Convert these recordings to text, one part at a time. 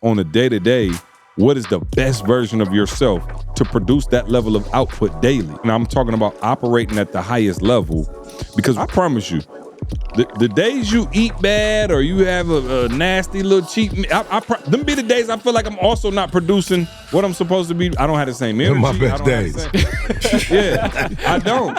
on a day-to-day, what is the best version of yourself to produce that level of output daily? And I'm talking about operating at the highest level, because I promise you, the days you eat bad or you have a nasty little cheat, them be the days I feel like I'm also not producing what I'm supposed to be. I don't have the same energy. My best days. Yeah, I don't.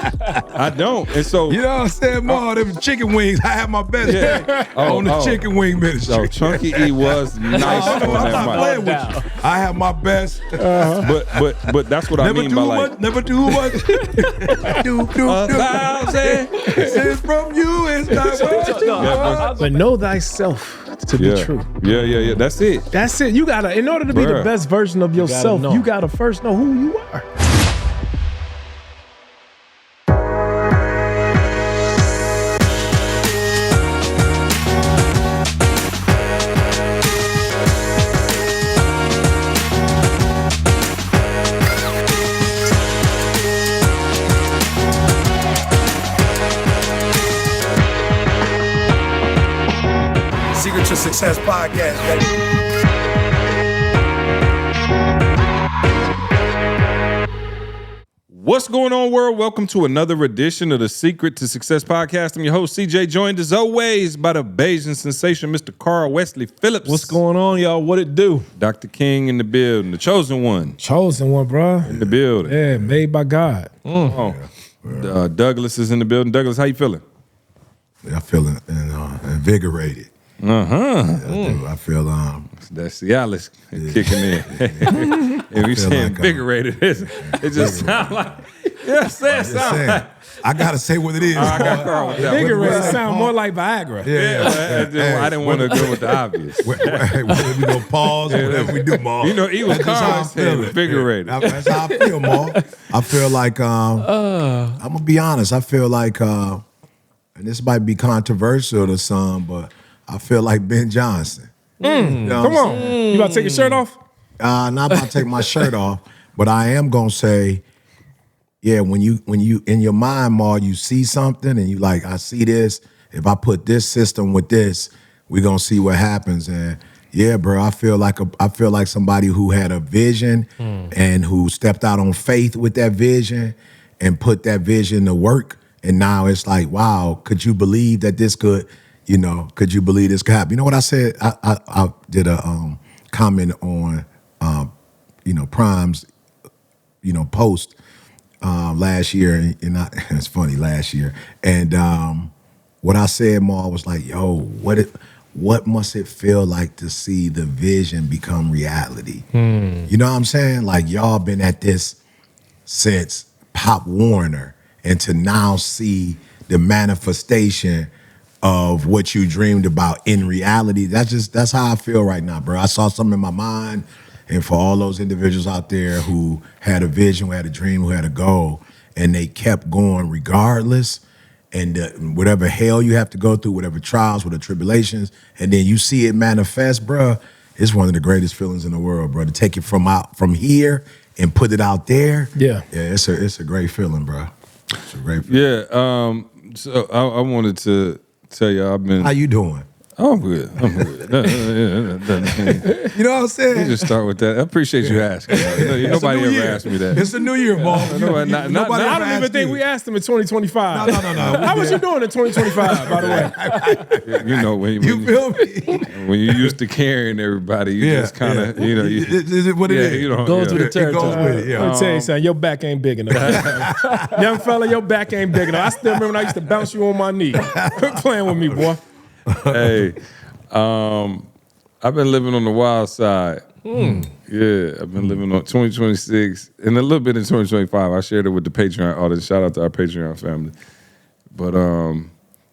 And so, you know what I'm saying, Ma? Them chicken wings. I have my best day on the chicken wing ministry. So Chunky E was nice on that mic. I have my best. But that's what I mean by like never too much. do. 1,000. It's from you. It's not but know thyself to be true. Yeah. That's it. That's it. You gotta, in order to be the best version of yourself, you gotta first know who you are. Secret to Success podcast, baby. What's going on, world? Welcome to another edition of the Secret to Success podcast. I'm your host, CJ, joined as always by the Bayesian sensation, Mr. Karl Wesley Phillips. What's going on, y'all? What it do? Dr. King in the building, the chosen one. Chosen one, bro. In the building. Yeah, made by God. Douglas is in the building. Douglas, how you feeling? I'm feeling invigorated. I feel That's Cialis kicking in. If you say invigorated, it just sounds like, I gotta say what it is. I got Karl with that. Invigorated sound more like Viagra. Yeah. I didn't want to go with the obvious. Whether we go pause or whatever we do, Ma. You know, he was Karl saying invigorated. That's how I feel, Ma. I feel like I'm gonna be honest. I feel like, and this might be controversial to some, but I feel like Ben Johnson. You know Come on. You about to take your shirt off? Not about to take my shirt off, but I am gonna say, yeah, when you in your mind, Ma, you see something and you like, I see this. If I put this system with this, we're gonna see what happens. And yeah, bro, I feel like somebody who had a vision and who stepped out on faith with that vision and put that vision to work. And now it's like, wow, could you believe that this could? Could you believe this could happen? You know what I said? I did a comment on, Prime's, post last year, and it's funny, last year. And what I said, Ma, was like, yo, what must it feel like to see the vision become reality? You know what I'm saying? Like, y'all been at this since Pop Warner, and to now see the manifestation of what you dreamed about in reality, that's how I feel right now, bro. I saw something in my mind, and for all those individuals out there who had a vision, who had a dream, who had a goal, and they kept going regardless, and whatever hell you have to go through, whatever trials, whatever tribulations, and then you see it manifest, bro, it's one of the greatest feelings in the world, bro. To take it from here and put it out there, it's a great feeling, bro. It's a great feeling. Yeah, so I wanted to tell you, How you doing? I'm good. You know what I'm saying? You just start with that. I appreciate you asking. Nobody ever asked me that. It's the new year, Ball. I don't even think we asked him in 2025. No. How was you doing in 2025, by the way? When you feel me? When you're used to carrying everybody, you just kind of, Is it what it is? Goes with the territory. It goes with it, Let me tell you something, your back ain't big enough. Young fella, your back ain't big enough. I still remember when I used to bounce you on my knee. Quit playing with me, boy. Hey, I've been living on the wild side. Yeah, I've been living on 2026 and a little bit in 2025. I shared it with the Patreon audience. Shout out to our Patreon family. But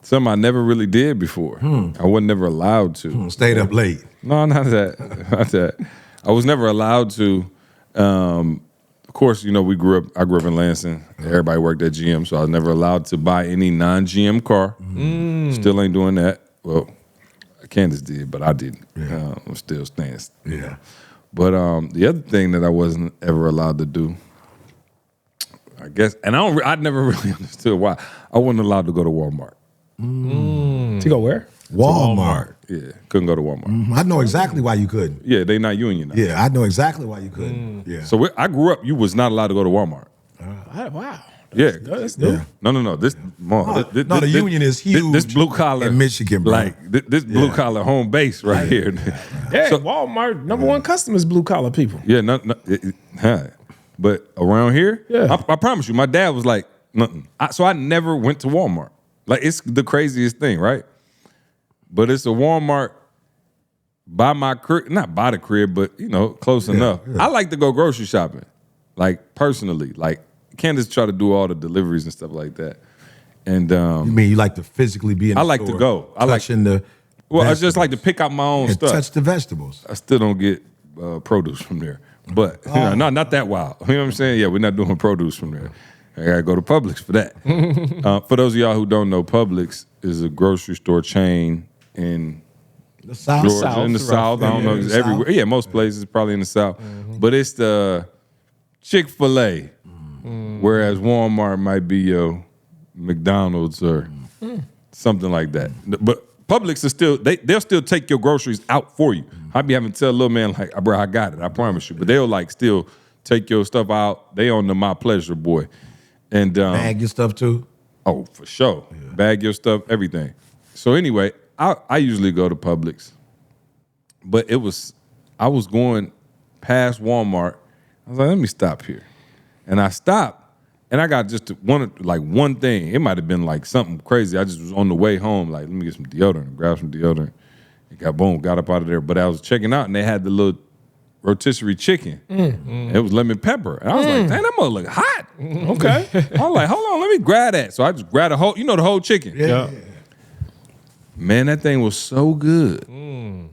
something I never really did before. I wasn't never allowed to. Stayed up late. No, not that. Not that. I was never allowed to. Of course, I grew up in Lansing. Everybody worked at GM, so I was never allowed to buy any non-GM car. Still ain't doing that. Well, Candace did, but I didn't. I'm still staying. Yeah. But the other thing that I wasn't ever allowed to do, I guess, and I never really understood why I wasn't allowed to go to Walmart. To go where? Walmart. Yeah, couldn't go to Walmart. I know exactly why you couldn't. Yeah, they not unionized. Yeah, I know exactly why you couldn't. Yeah. So I grew up. You was not allowed to go to Walmart. Wow. Yeah, That's new. Yeah. no. This, the union is huge. This blue collar in Michigan, bro. like this blue collar home base right here. Yeah, So- Walmart, number one customers, blue collar people. Yeah, but around here, Yeah. I promise you, my dad was like, nothing. So I never went to Walmart. Like, it's the craziest thing, right? But it's a Walmart by my crib, not by the crib, but close enough. Yeah. I like to go grocery shopping, like personally. Like, Candace try to do all the deliveries and stuff like that. And You mean you like to physically be in the I like to store, go. I like- touching the well, I just vegetables like to pick out my own and stuff. touch the vegetables. I still don't get produce from there. But not that wild. You know what I'm saying? Yeah, we're not doing produce from there. I gotta go to Publix for that. For those of y'all who don't know, Publix is a grocery store chain in The South. Georgia, in the South. I don't know, in it's the everywhere. South. Yeah, most places, probably in the South. But it's the Chick-fil-A, whereas Walmart might be your McDonald's or something like that. But Publix is still, they'll still take your groceries out for you. I be having to tell a little man, like, bro, I got it, I promise you. But they'll like still take your stuff out. They on the My Pleasure boy. And Bag your stuff too. oh, for sure. Yeah. Bag your stuff, everything. So anyway, I usually go to Publix. But I was going past Walmart. I was like, let me stop here. And I stopped. And I got just one thing. It might have been like something crazy. I just was on the way home, like, let me get some deodorant, grab some deodorant. And got up out of there. But I was checking out, and they had the little rotisserie chicken. It was lemon pepper. And I was like, dang, that mother look hot. Okay. I was like, hold on, let me grab that. So I just grabbed the whole chicken. Yeah. Man, that thing was so good.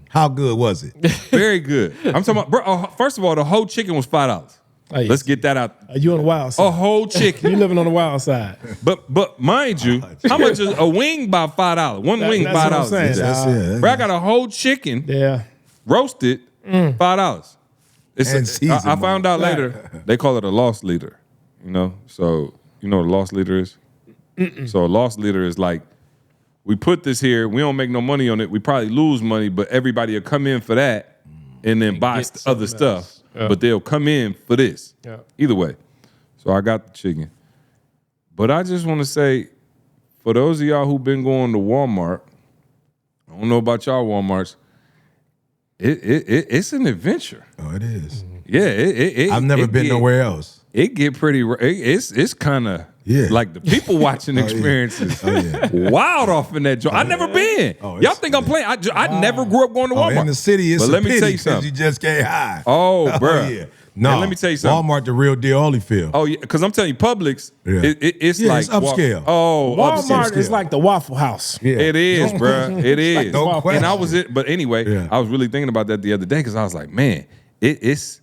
How good was it? Very good. I'm talking about, bro, first of all, the whole chicken was $5. Hey, Let's get that out. Are you on the wild side? A whole chicken. You living on the wild side. But mind you, how much is a wing by $5? One wing That's what I'm $5. saying. That's it. Bro, I got a whole chicken Yeah. roasted, $5. And seasoned, I found out later they call it a loss leader. So you know what a loss leader is? So a loss leader is like, we put this here, we don't make no money on it, we probably lose money, but everybody will come in for that and then buy other stuff. Yeah. But they'll come in for this. Yeah. Either way. So I got the chicken. But I just want to say, for those of y'all who've been going to Walmart, I don't know about y'all Walmarts, it's an adventure. Oh, it is. Yeah, I've never been nowhere else. It get pretty. It's kind of like the people watching experiences. Wild off in that joint. I never been. Y'all think I'm playing? I never grew up going to Walmart. In the city, it's but a let me pity tell you something. You just can't hide. Oh, bro. Yeah. No, and let me tell you something. Walmart, the real deal, Holyfield. Oh, yeah, because I'm telling you, Publix, it's like it's upscale. Walmart is like the Waffle House. Yeah. It is, bro. It is. No question. And I was it, but anyway, I was really thinking about that the other day because I was like, man, it's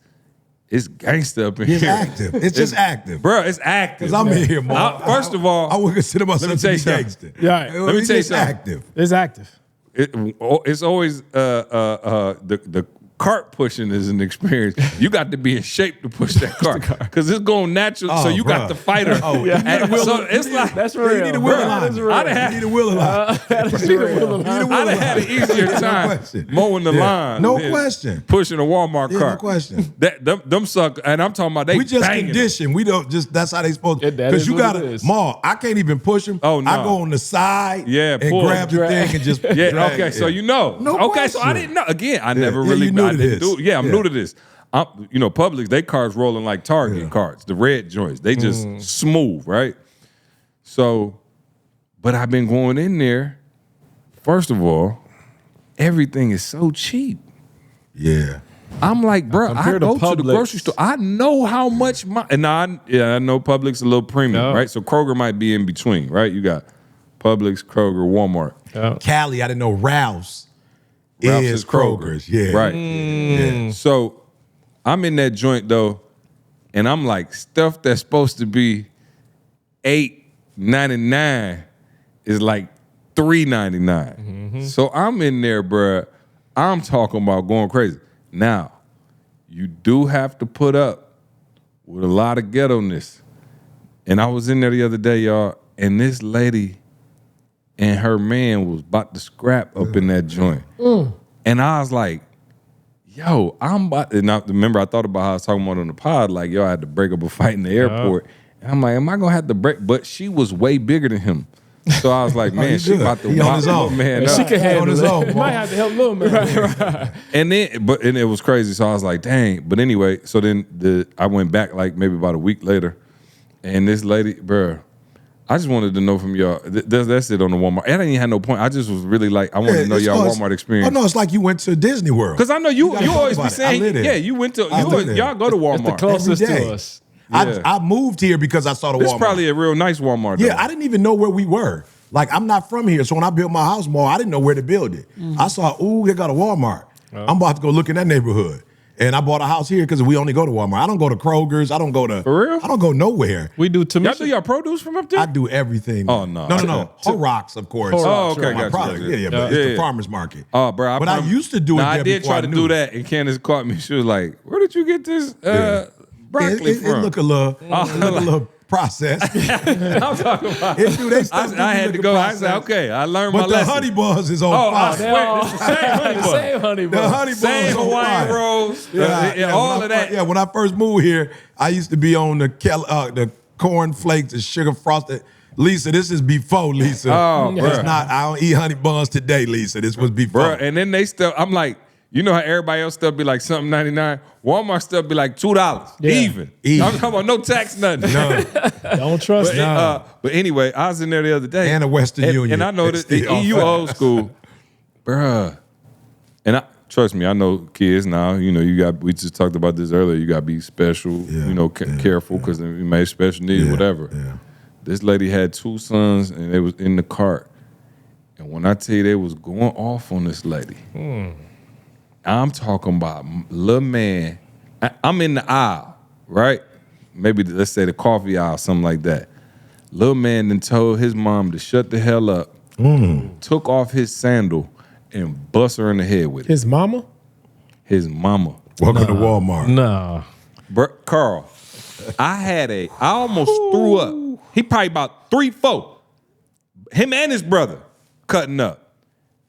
gangster up in here. It's active. It's just active. Bro, it's active. Because I'm in here, man. First of all, I would consider myself to be gangster. Yeah. Let me tell you something. Active. It's active. It's always the cart pushing is an experience. You got to be in shape to push that cart because it's going natural. So you got the fighter. So it's like that's real. You need a wheel line. You need a wheel line. I'd have had an easier time mowing the line. No question. Pushing a Walmart cart. No question. Them suck. And I'm talking about we just condition. We don't just. That's how they supposed to. Because you got to. Ma, I can't even push them. Oh no. I go on the side. Yeah. And grab the thing and just. Yeah. Okay. So you know. No okay. question. So I didn't know. Again, I never really. I'm new to this. Publix, they cars rolling like Target carts, the red joints. They just smooth, right? So, but I've been going in there. First of all, everything is so cheap. Yeah. I'm like, bro, I go to the grocery store. I know how much I know Publix a little premium, right? So Kroger might be in between, right? You got Publix, Kroger, Walmart. Cali, I didn't know Ralph's is Kroger's. Yeah. Right. Yeah. So I'm in that joint though, and I'm like, stuff that's supposed to be $8.99 is like $3.99. So I'm in there, bruh. I'm talking about going crazy. Now, you do have to put up with a lot of ghetto-ness. And I was in there the other day, y'all, and this lady and her man was about to scrap up in that joint. And I was like, yo, I'm about to, and I remember I thought about how I was talking about on the pod, like, yo, I had to break up a fight in the airport. And I'm like, am I gonna have to break? But she was way bigger than him. So I was like, man, she about to on his own. Man, She can handle on his it. own, Might have to help little man. And then, and it was crazy. So I was like, dang. But anyway, so then I went back like maybe about a week later, and this lady, bruh, I just wanted to know from y'all. That's it on the Walmart. I didn't even have no point. I just was really like, I wanted to know y'all Walmart experience. Oh no, it's like you went to Disney World. Because I know you always be saying, yeah, you went to, y'all go to Walmart. It's the closest to us. Yeah. I moved here because I saw the Walmart. It's probably a real nice Walmart, though. Yeah, I didn't even know where we were. Like, I'm not from here, so when I built my house mall, I didn't know where to build it. I saw, ooh, they got a Walmart. I'm about to go look in that neighborhood. And I bought a house here because we only go to Walmart. I don't go to Kroger's. I don't go to... For real? I don't go nowhere. We do Y'all do y'all produce from up there? I do everything. Oh, no. No. Horrocks, of course. Oh, okay, My gotcha. product. Yeah, but it's the farmer's market. Oh, bro. But I used to do it I there did before try I to knew. do that, and Candace caught me. She was like, where did you get this broccoli It from? look a little processed. I'm talking about. I had to go. I said, okay, I learned my But the lesson. honey buns is on I fire. swear, it's the same honey bun. Same honey bun. The honey buns Same is on Hawaiian fire. rolls, When of that. Yeah, when I first moved here, I used to be on the corn flakes, the sugar frosted. Lisa, this is before, Lisa. Oh, it's bruh. not. I don't eat honey buns today, Lisa. This was before. Bruh, and then they still, I'm like, you know how everybody else stuff be like something 99? Walmart stuff be like $2. Yeah. Even. I'm talking about no tax, nothing. No. Don't trust it. But anyway, I was in there the other day. And a Western Union. And I know that It's still you old school. Bruh. And trust me, I know kids now, we just talked about this earlier, you got to be special, careful because you may have special needs, whatever. Yeah. This lady had 2 sons and they was in the cart. And when I tell you they was going off on this lady, I'm talking about little man. I'm in the aisle, right? Maybe let's say the coffee aisle, something like that. Little man then told his mom to shut the hell up, took off his sandal, and bust her in the head with it. His mama? His mama. Welcome to Walmart. Nah. Karl, I almost threw up. He probably about 3-4. Him and his brother cutting up.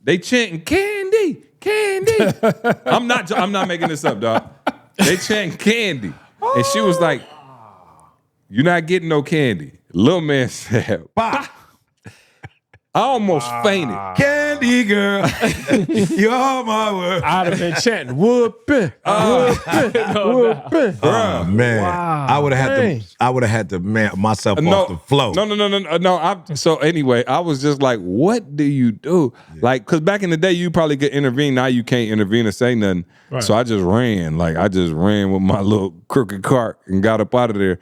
They chanting, candy, candy. I'm not making this up, dog. They chanting candy. And she was like, you're not getting no candy. Little man said, bah. I almost fainted. Candy girl, you're my word. I'd have been chanting, whooping, whooping, whooping. Oh man, I would have had to man myself off the floor. No. So anyway, I was just like, what do you do? Like, because back in the day, you probably could intervene. Now you can't intervene or say nothing. Right. So I just ran. Like, I just ran with my little crooked cart and got up out of there.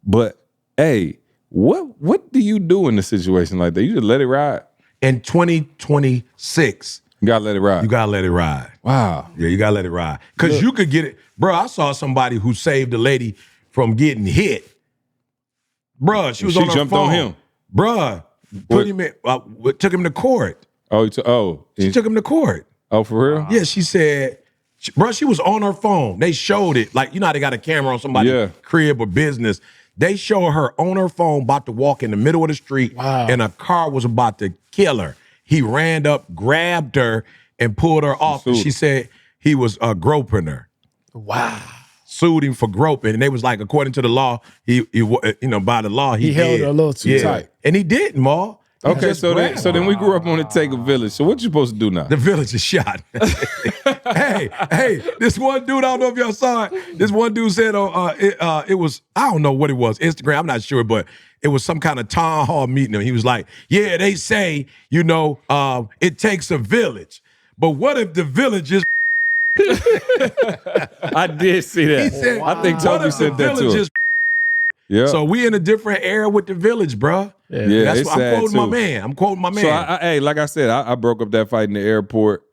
But hey, what do you do in a situation like that? You just let it ride. In 2026, you gotta let it ride. You gotta let it ride. Wow. Yeah, you gotta let it ride. Because you could get it. Bro, I saw somebody who saved a lady from getting hit. Bruh, she was on her jumped phone. on him. Bruh, took him to court. She took him to court. Oh, for real? Yeah, she said, bruh, she was on her phone. They showed it. Like, you know how they got a camera on somebody's crib or business. They show her on her phone about to walk in the middle of the street and a car was about to kill her. He ran up, grabbed her, and pulled her off. And she said he was groping her. Wow. Sued him for groping. And they was like, according to the law, he by the law, he held her a little too tight. And he didn't, Ma. Okay, so then we grew up on the Take a Village. So what you supposed to do now? The village is shot. hey, this one dude, I don't know if y'all saw it. This one dude said it was, I don't know what it was, Instagram, I'm not sure, but it was some kind of town hall meeting. And he was like, yeah, they say, it takes a village. But what if the village is I did see that. He said, I think Toby said that too. Yeah. So we in a different era with the village, bro. Yeah, that's it's what I'm sad I'm quoting my man. So like I said, I broke up that fight in the airport,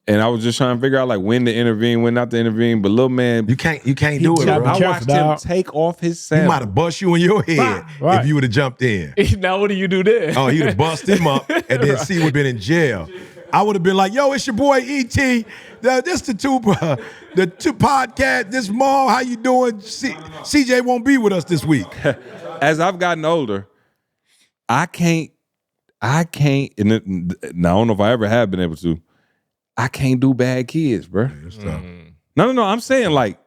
and I was just trying to figure out like when to intervene, when not to intervene. But little man, you can't do it, bro. I watched him take off his sandal. He might have bust you in your head if you would have jumped in. Now what do you do there? Oh, he'd have bust him up, and then C would have been in jail. I would have been like, yo, it's your boy E.T. This the two podcast, this mall, how you doing? CJ won't be with us this week. As I've gotten older, I I can't, now I don't know if I ever have been able to, I can't do bad kids, bro. No, I'm saying like,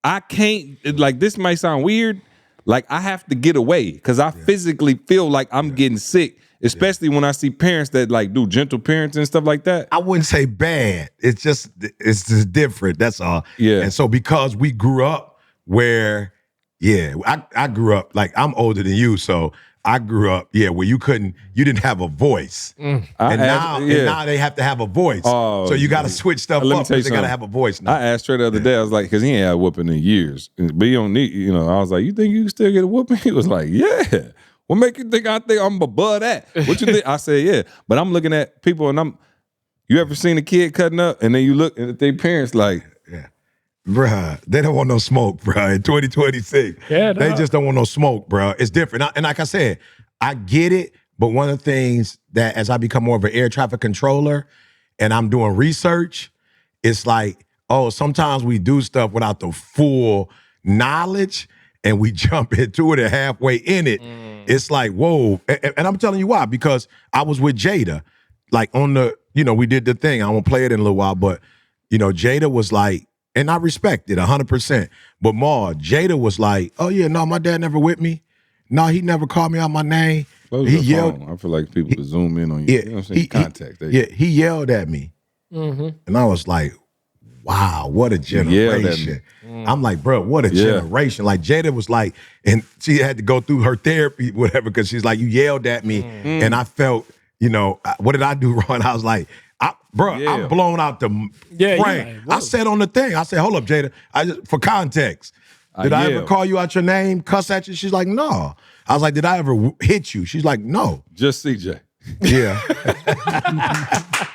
I can't, like this might sound weird, like I have to get away because I physically feel like I'm getting sick, especially when I see parents that like do gentle parenting and stuff like that. I wouldn't say bad. It's just different. That's all. Yeah. And so because we grew up where, I grew up, like I'm older than you, so I grew up, where you didn't have a voice. And now they have to have a voice. Oh, so you got to switch stuff up because they got to have a voice now. I asked Trey the other day, I was like, because he ain't had a whooping in years. But you don't need, I was like, you think you can still get a whooping? He was like, yeah. What make you think I think I'm above that? What you think? I said, yeah. But I'm looking at people and you ever seen a kid cutting up and then you look at their parents like, bruh, they don't want no smoke, bruh. In 2026, they just don't want no smoke, bruh. It's different. And like I said, I get it, but one of the things that as I become more of an air traffic controller and I'm doing research, it's like, sometimes we do stuff without the full knowledge and we jump into it and halfway in it. It's like, whoa. And I'm telling you why, because I was with Jayda, like on the, we did the thing. I won't play it in a little while, but, Jayda was like, and I respect it 100%. But Jayda was like, oh yeah, no, my dad never whipped me. No, he never called me out my name. He yelled. I feel like people could zoom in on you. You know what I'm saying? Context. He yelled at me. And I was like, wow, what a generation. I'm like, bro, what a generation. Like Jayda was like, and she had to go through her therapy, whatever, because she's like, you yelled at me. And I felt, what did I do wrong? I was like, I'm blown out the frame. I said on the thing, I said, hold up, Jayda, for context, did I ever call you out your name, cuss at you? She's like, no. I was like, did I ever hit you? She's like, no. Just CJ. Yeah.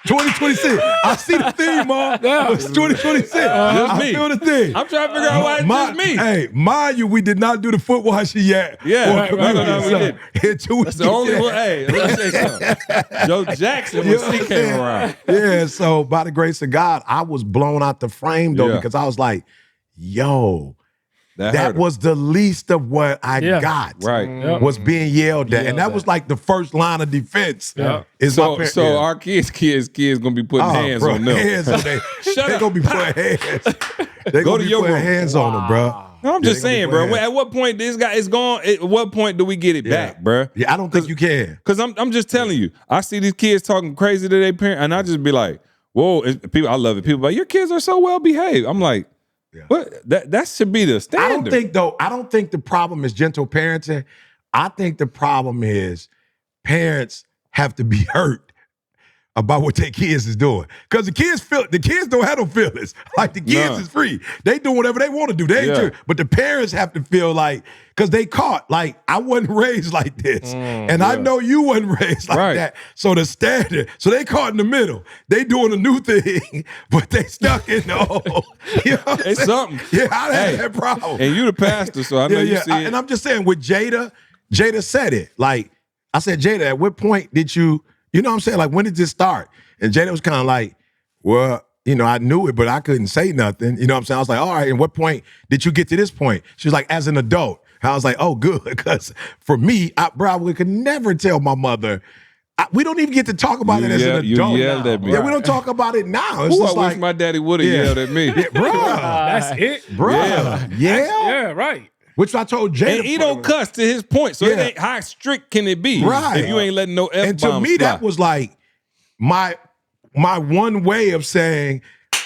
2026. I see the theme, Mom. It's 2026. I feel the thing. I'm trying to figure out why it's just me. Hey, mind you, we did not do the foot washing yet. Yeah. No, we didn't. That's the only one. Hey, let me say something. Joe Jackson when he came around. Yeah, so by the grace of God, I was blown out the frame, though, because I was like, yo, that was the least of what I got. Right. Was being yelled at. And that was like the first line of defense. So our kids gonna be putting hands on them. Hands on them. They're gonna be putting hands. They're gonna be putting hands on them, bro. No, I'm just saying, bro. At what point this guy is gone? At what point do we get it back, bro? Yeah, I don't think you can. Because I'm just telling you, I see these kids talking crazy to their parents, and I just be like, whoa, people, I love it. People like, your kids are so well behaved. I'm like, what? That should be the standard. I don't think the problem is gentle parenting. I think the problem is parents have to be hurt about what their kids is doing. Because the kids don't have no feelings. Like the kids is free. They do whatever they want to do. They ain't true. But the parents have to feel like, because they caught, like, I wasn't raised like this. And I know you wasn't raised like that. So the standard, so they caught in the middle. They doing a new thing, but they stuck in the old. You know what I'm It's saying? something. Yeah, I had that problem. And you the pastor, so I know you see it. And I'm just saying, with Jayda said it. Like, I said, Jayda, at what point did you know what I'm saying? Like, when did this start? And Jayda was kind of like, well, I knew it, but I couldn't say nothing. You know what I'm saying? I was like, all right, and what point did you get to this point? She was like, as an adult. I was like, oh, good. Because for me, I could never tell my mother. We don't even get to talk about it as an adult. You yelled at me. Yeah, we don't talk about it now. It's I just wish my daddy would have yelled at me. Yeah, bro. That's it. Bro. Yeah, right. Which I told Jayda. And he don't cuss to his point. So it ain't, how strict can it be? Right. If you ain't letting no F-bombs And to me, that was like my one way of saying,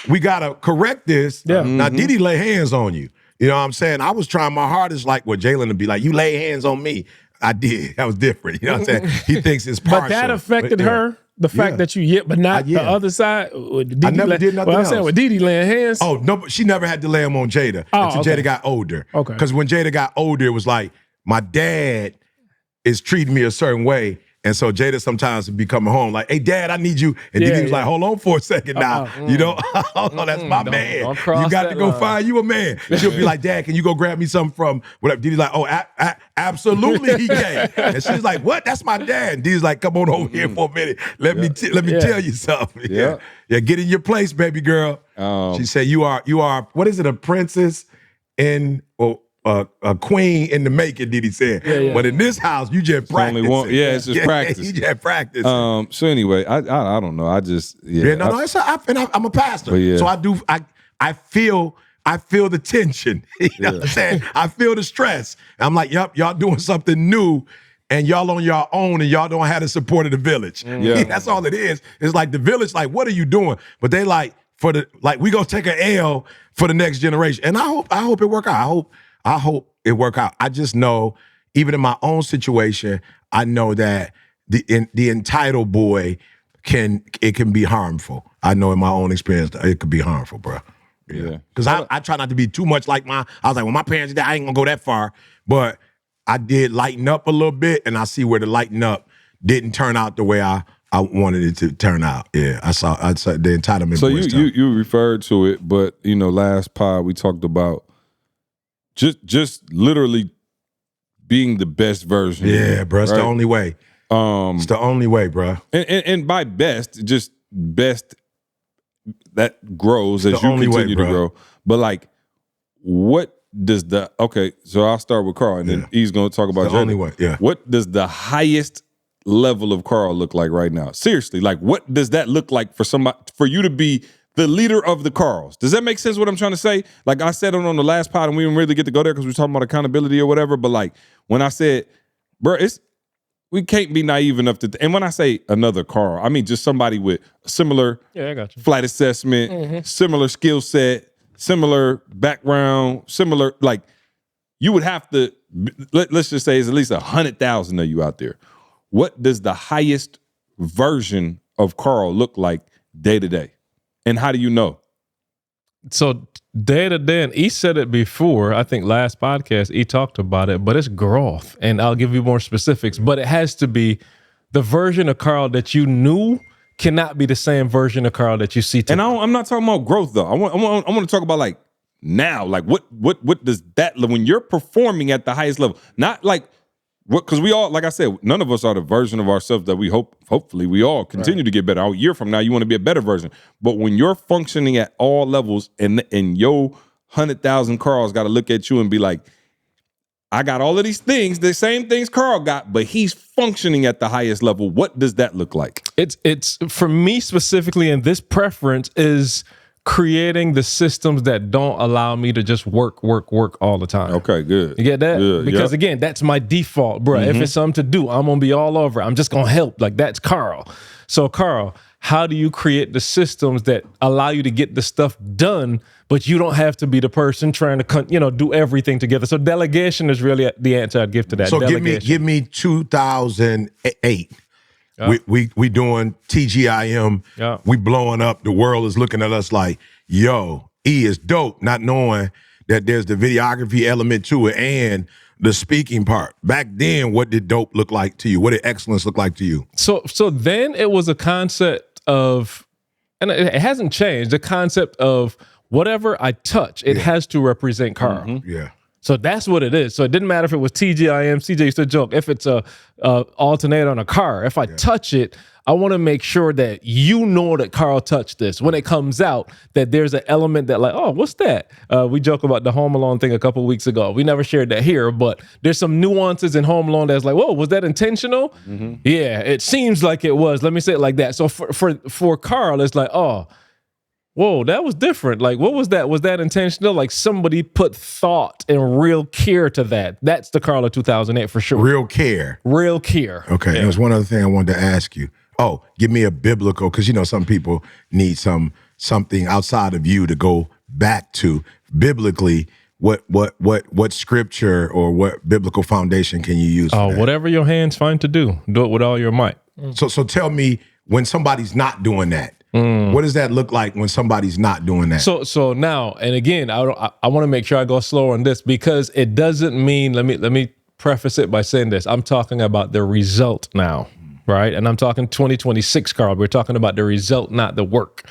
we got to correct this. Yeah. Now, did he lay hands on you? You know what I'm saying? I was trying my hardest, like with Jalen, to be like, you lay hands on me. I did. That was different. You know what I'm saying? He thinks it's partial. But that affected her, the fact that you yelled, but not the other side. I never did nothing else. I'm saying with Didi laying hands. Oh, no, but she never had to lay them on Jayda until Jayda got older. Okay. Because when Jayda got older, it was like, my dad is treating me a certain way. And so Jayda sometimes would be coming home like, hey, Dad, I need you. And Didi was like, hold on for a second now. You know, oh, that's my man. You got to go find you a man. She'll be like, Dad, can you go grab me something from whatever? Didi's like, oh, absolutely he can. And she's like, what? That's my dad. And Didi's like, come on over here for a minute. Let me tell you something. Yeah, get in your place, baby girl. She said, you are, what is it, a princess in, well, a queen in the making, did he say? Yeah. But in this house, you just practice. Only one, it's just practice. You just practice. So anyway, I don't know. I just I'm a pastor, so I feel the tension. You know what I'm saying? I feel the stress. I'm like, yep, y'all doing something new, and y'all on your own, and y'all don't have the support of the village. Yeah. That's all it is. It's like the village, like, what are you doing? But they like we gonna take an L for the next generation, and I hope it work out. I hope it work out. I just know, even in my own situation, I know that the entitled boy can be harmful. I know in my own experience that it could be harmful, bro. Yeah. Because I try not to be too much like I was like, when my parents did that, I ain't gonna go that far. But I did lighten up a little bit, and I see where the lighten up didn't turn out the way I wanted it to turn out. Yeah, I saw the entitlement. So you referred to it, but last pod we talked about just literally being the best version. Yeah, bro. It's right? the only way. It's the only way, bro. And by best, just best that grows as you continue to grow. But like, what does so I'll start with Karl, and then he's going to talk about the only way. Yeah. What does the highest level of Karl look like right now? Seriously, like, what does that look like for you to be the leader of the Karls? Does that make sense what I'm trying to say? Like I said on the last pod, and we didn't really get to go there because we were talking about accountability or whatever, but like when I said, bro, we can't be naive enough and when I say another Karl, I mean just somebody with a similar flight assessment, similar skill set, similar background, similar, like, you would have to, let's just say it's at least 100,000 of you out there. What does the highest version of Karl look like day to day? And how do you know? So day to day, and he said it before, I think last podcast, he talked about it, but it's growth. And I'll give you more specifics, but it has to be the version of Karl that you knew cannot be the same version of Karl that you see today. And I'm not talking about growth though. I want to talk about like now, like what does that, when you're performing at the highest level, not like, because we all, like I said, none of us are the version of ourselves that we hopefully we all continue to get better. A year from now, you want to be a better version. But when you're functioning at all levels and your 100,000 Karls got to look at you and be like, I got all of these things, the same things Karl got, but he's functioning at the highest level. What does that look like? It's for me specifically, and this preference is creating the systems that don't allow me to just work all the time. Okay, good. You get that? Good, because again, that's my default, bro. If it's something to do, I'm gonna be all over. I'm just gonna help. Like, that's Karl. So Karl, how do you create the systems that allow you to get the stuff done, but you don't have to be the person trying to do everything together? So delegation is really the answer I'd give to that. So give me 2008. We doing TGIM. Yeah. We blowing up. The world is looking at us like, yo, E is dope, not knowing that there's the videography element to it and the speaking part. Back then, what did dope look like to you? What did excellence look like to you? So then it was a concept of, and it hasn't changed, the concept of whatever I touch, it has to represent Karl. Yeah. So that's what it is. So it didn't matter if it was TGIM, CJ used to joke, if it's a alternator on a car, if I touch it, I want to make sure that you know that Karl touched this. When it comes out, that there's an element that like, oh, what's that? We joke about the Home Alone thing a couple weeks ago. We never shared that here, but there's some nuances in Home Alone that's like, whoa, was that intentional? Yeah, it seems like it was. Let me say it like that. So for Karl, it's like, oh, whoa, that was different. Like, what was that? Was that intentional? Like, somebody put thought and real care to that. That's the Karl of 2008 for sure. Real care. Real care. Okay, there's one other thing I wanted to ask you. Oh, give me a biblical, because some people need something outside of you to go back to. Biblically, what scripture or what biblical foundation can you use for that? Whatever your hands find to do it with all your might. So tell me, when somebody's not doing that, what does that look like when somebody's not doing that? So now, and again, I want to make sure I go slower on this, because it doesn't mean, let me preface it by saying this. I'm talking about the result now, right? And I'm talking 2026, Karl. We're talking about the result, not the work.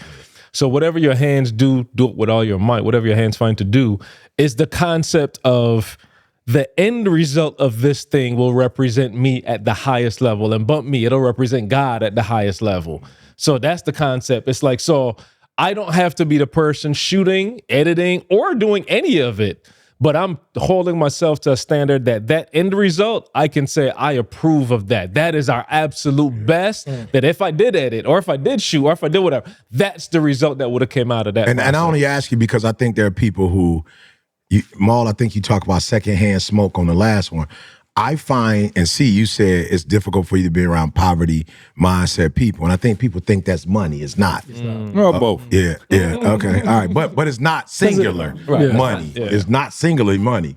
So whatever your hands do it with all your might. Whatever your hands find to do is the concept of the end result of this thing will represent me at the highest level, and bump me, it'll represent God at the highest level. So that's the concept. It's like, so I don't have to be the person shooting, editing, or doing any of it, but I'm holding myself to a standard that end result, I can say I approve of that. That is our absolute best. That if I did edit, or if I did shoot, or if I did whatever, that's the result that would have came out of that. And I only ask you because I think there are people who, Maul, I think you talk about secondhand smoke on the last one. I find, and see, you said it's difficult for you to be around poverty mindset people. And I think people think that's money. It's not. Well, both. Yeah, okay, all right. But it's not singular money. It's not singular money.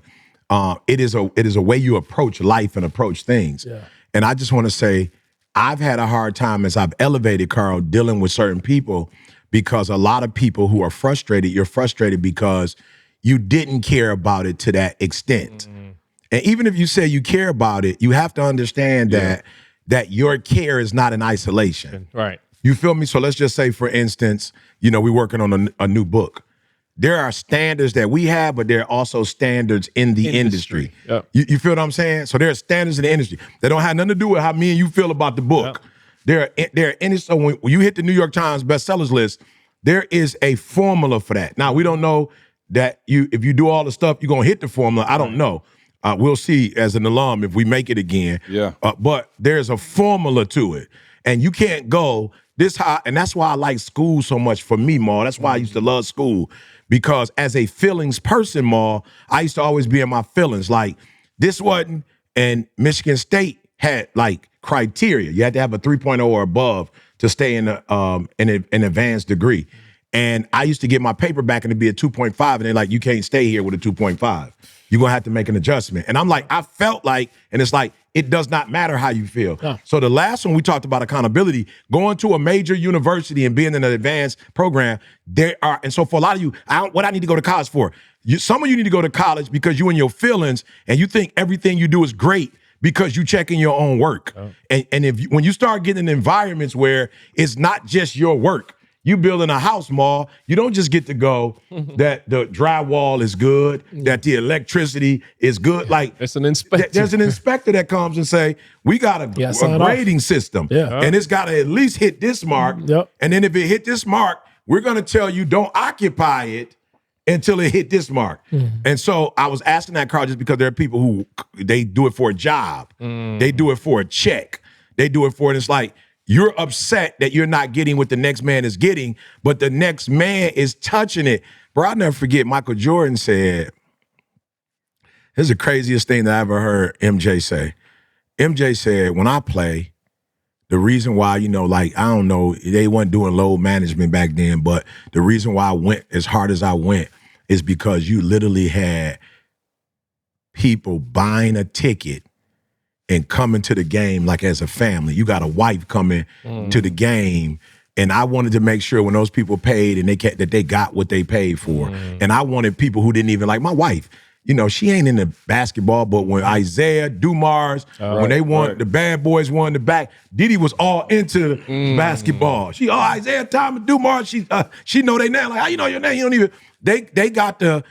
It is a way you approach life and approach things. Yeah. And I just want to say, I've had a hard time as I've elevated, Karl, dealing with certain people, because a lot of people who are frustrated, you're frustrated because you didn't care about it to that extent. And even if you say you care about it, you have to understand that your care is not in isolation. Right. You feel me? So let's just say, for instance, we're working on a new book. There are standards that we have, but there are also standards in the industry. Yep. You feel what I'm saying? So there are standards in the industry that don't have nothing to do with how me and you feel about the book. Yep. So when you hit the New York Times bestsellers list, there is a formula for that. Now, we don't know that if you do all the stuff, you're going to hit the formula. I don't know. We'll see as an alum if we make it again. Yeah. But there's a formula to it. And you can't go this high. And that's why I like school so much for me, Maul. That's why I used to love school. Because as a feelings person, Maul, I used to always be in my feelings. Like, this wasn't, and Michigan State had, like, criteria. You had to have a 3.0 or above to stay in an advanced degree. And I used to get my paper back and it'd be a 2.5. And they're like, you can't stay here with a 2.5. You're going to have to make an adjustment. And I'm like, I felt like, and it's like, it does not matter how you feel. Yeah. So the last one we talked about accountability, going to a major university and being in an advanced program, and so for a lot of you, what I need to go to college for? Some of you need to go to college because you in your feelings and you think everything you do is great because you checking your own work. Oh. And when you start getting in environments where it's not just your work, you building a house, Maul, you don't just get to go that the drywall is good, that the electricity is good. Like, it's an inspector. There's an inspector that comes and say, we got a grading system. Yeah. And it's got to at least hit this mark. Yep. And then if it hit this mark, we're going to tell you don't occupy it until it hit this mark. And so I was asking that, Karl, just because there are people who, they do it for a job. They do it for a check. They do it for it. It's like, you're upset that you're not getting what the next man is getting, but the next man is touching it. Bro, I'll never forget Michael Jordan said, this is the craziest thing that I ever heard MJ say. MJ said, when I play, the reason why, I don't know, they weren't doing load management back then, but the reason why I went as hard as I went is because you literally had people buying a ticket and coming to the game like as a family. You got a wife coming to the game, and I wanted to make sure when those people paid and that they got what they paid for. And I wanted people who didn't even, like my wife, she ain't into basketball, but when Isaiah, Dumars, when they won, the bad boys won the back, Didi was all into basketball. Isaiah Thomas, Dumars, she know their name. Like, how you know your name? You don't even, they got the,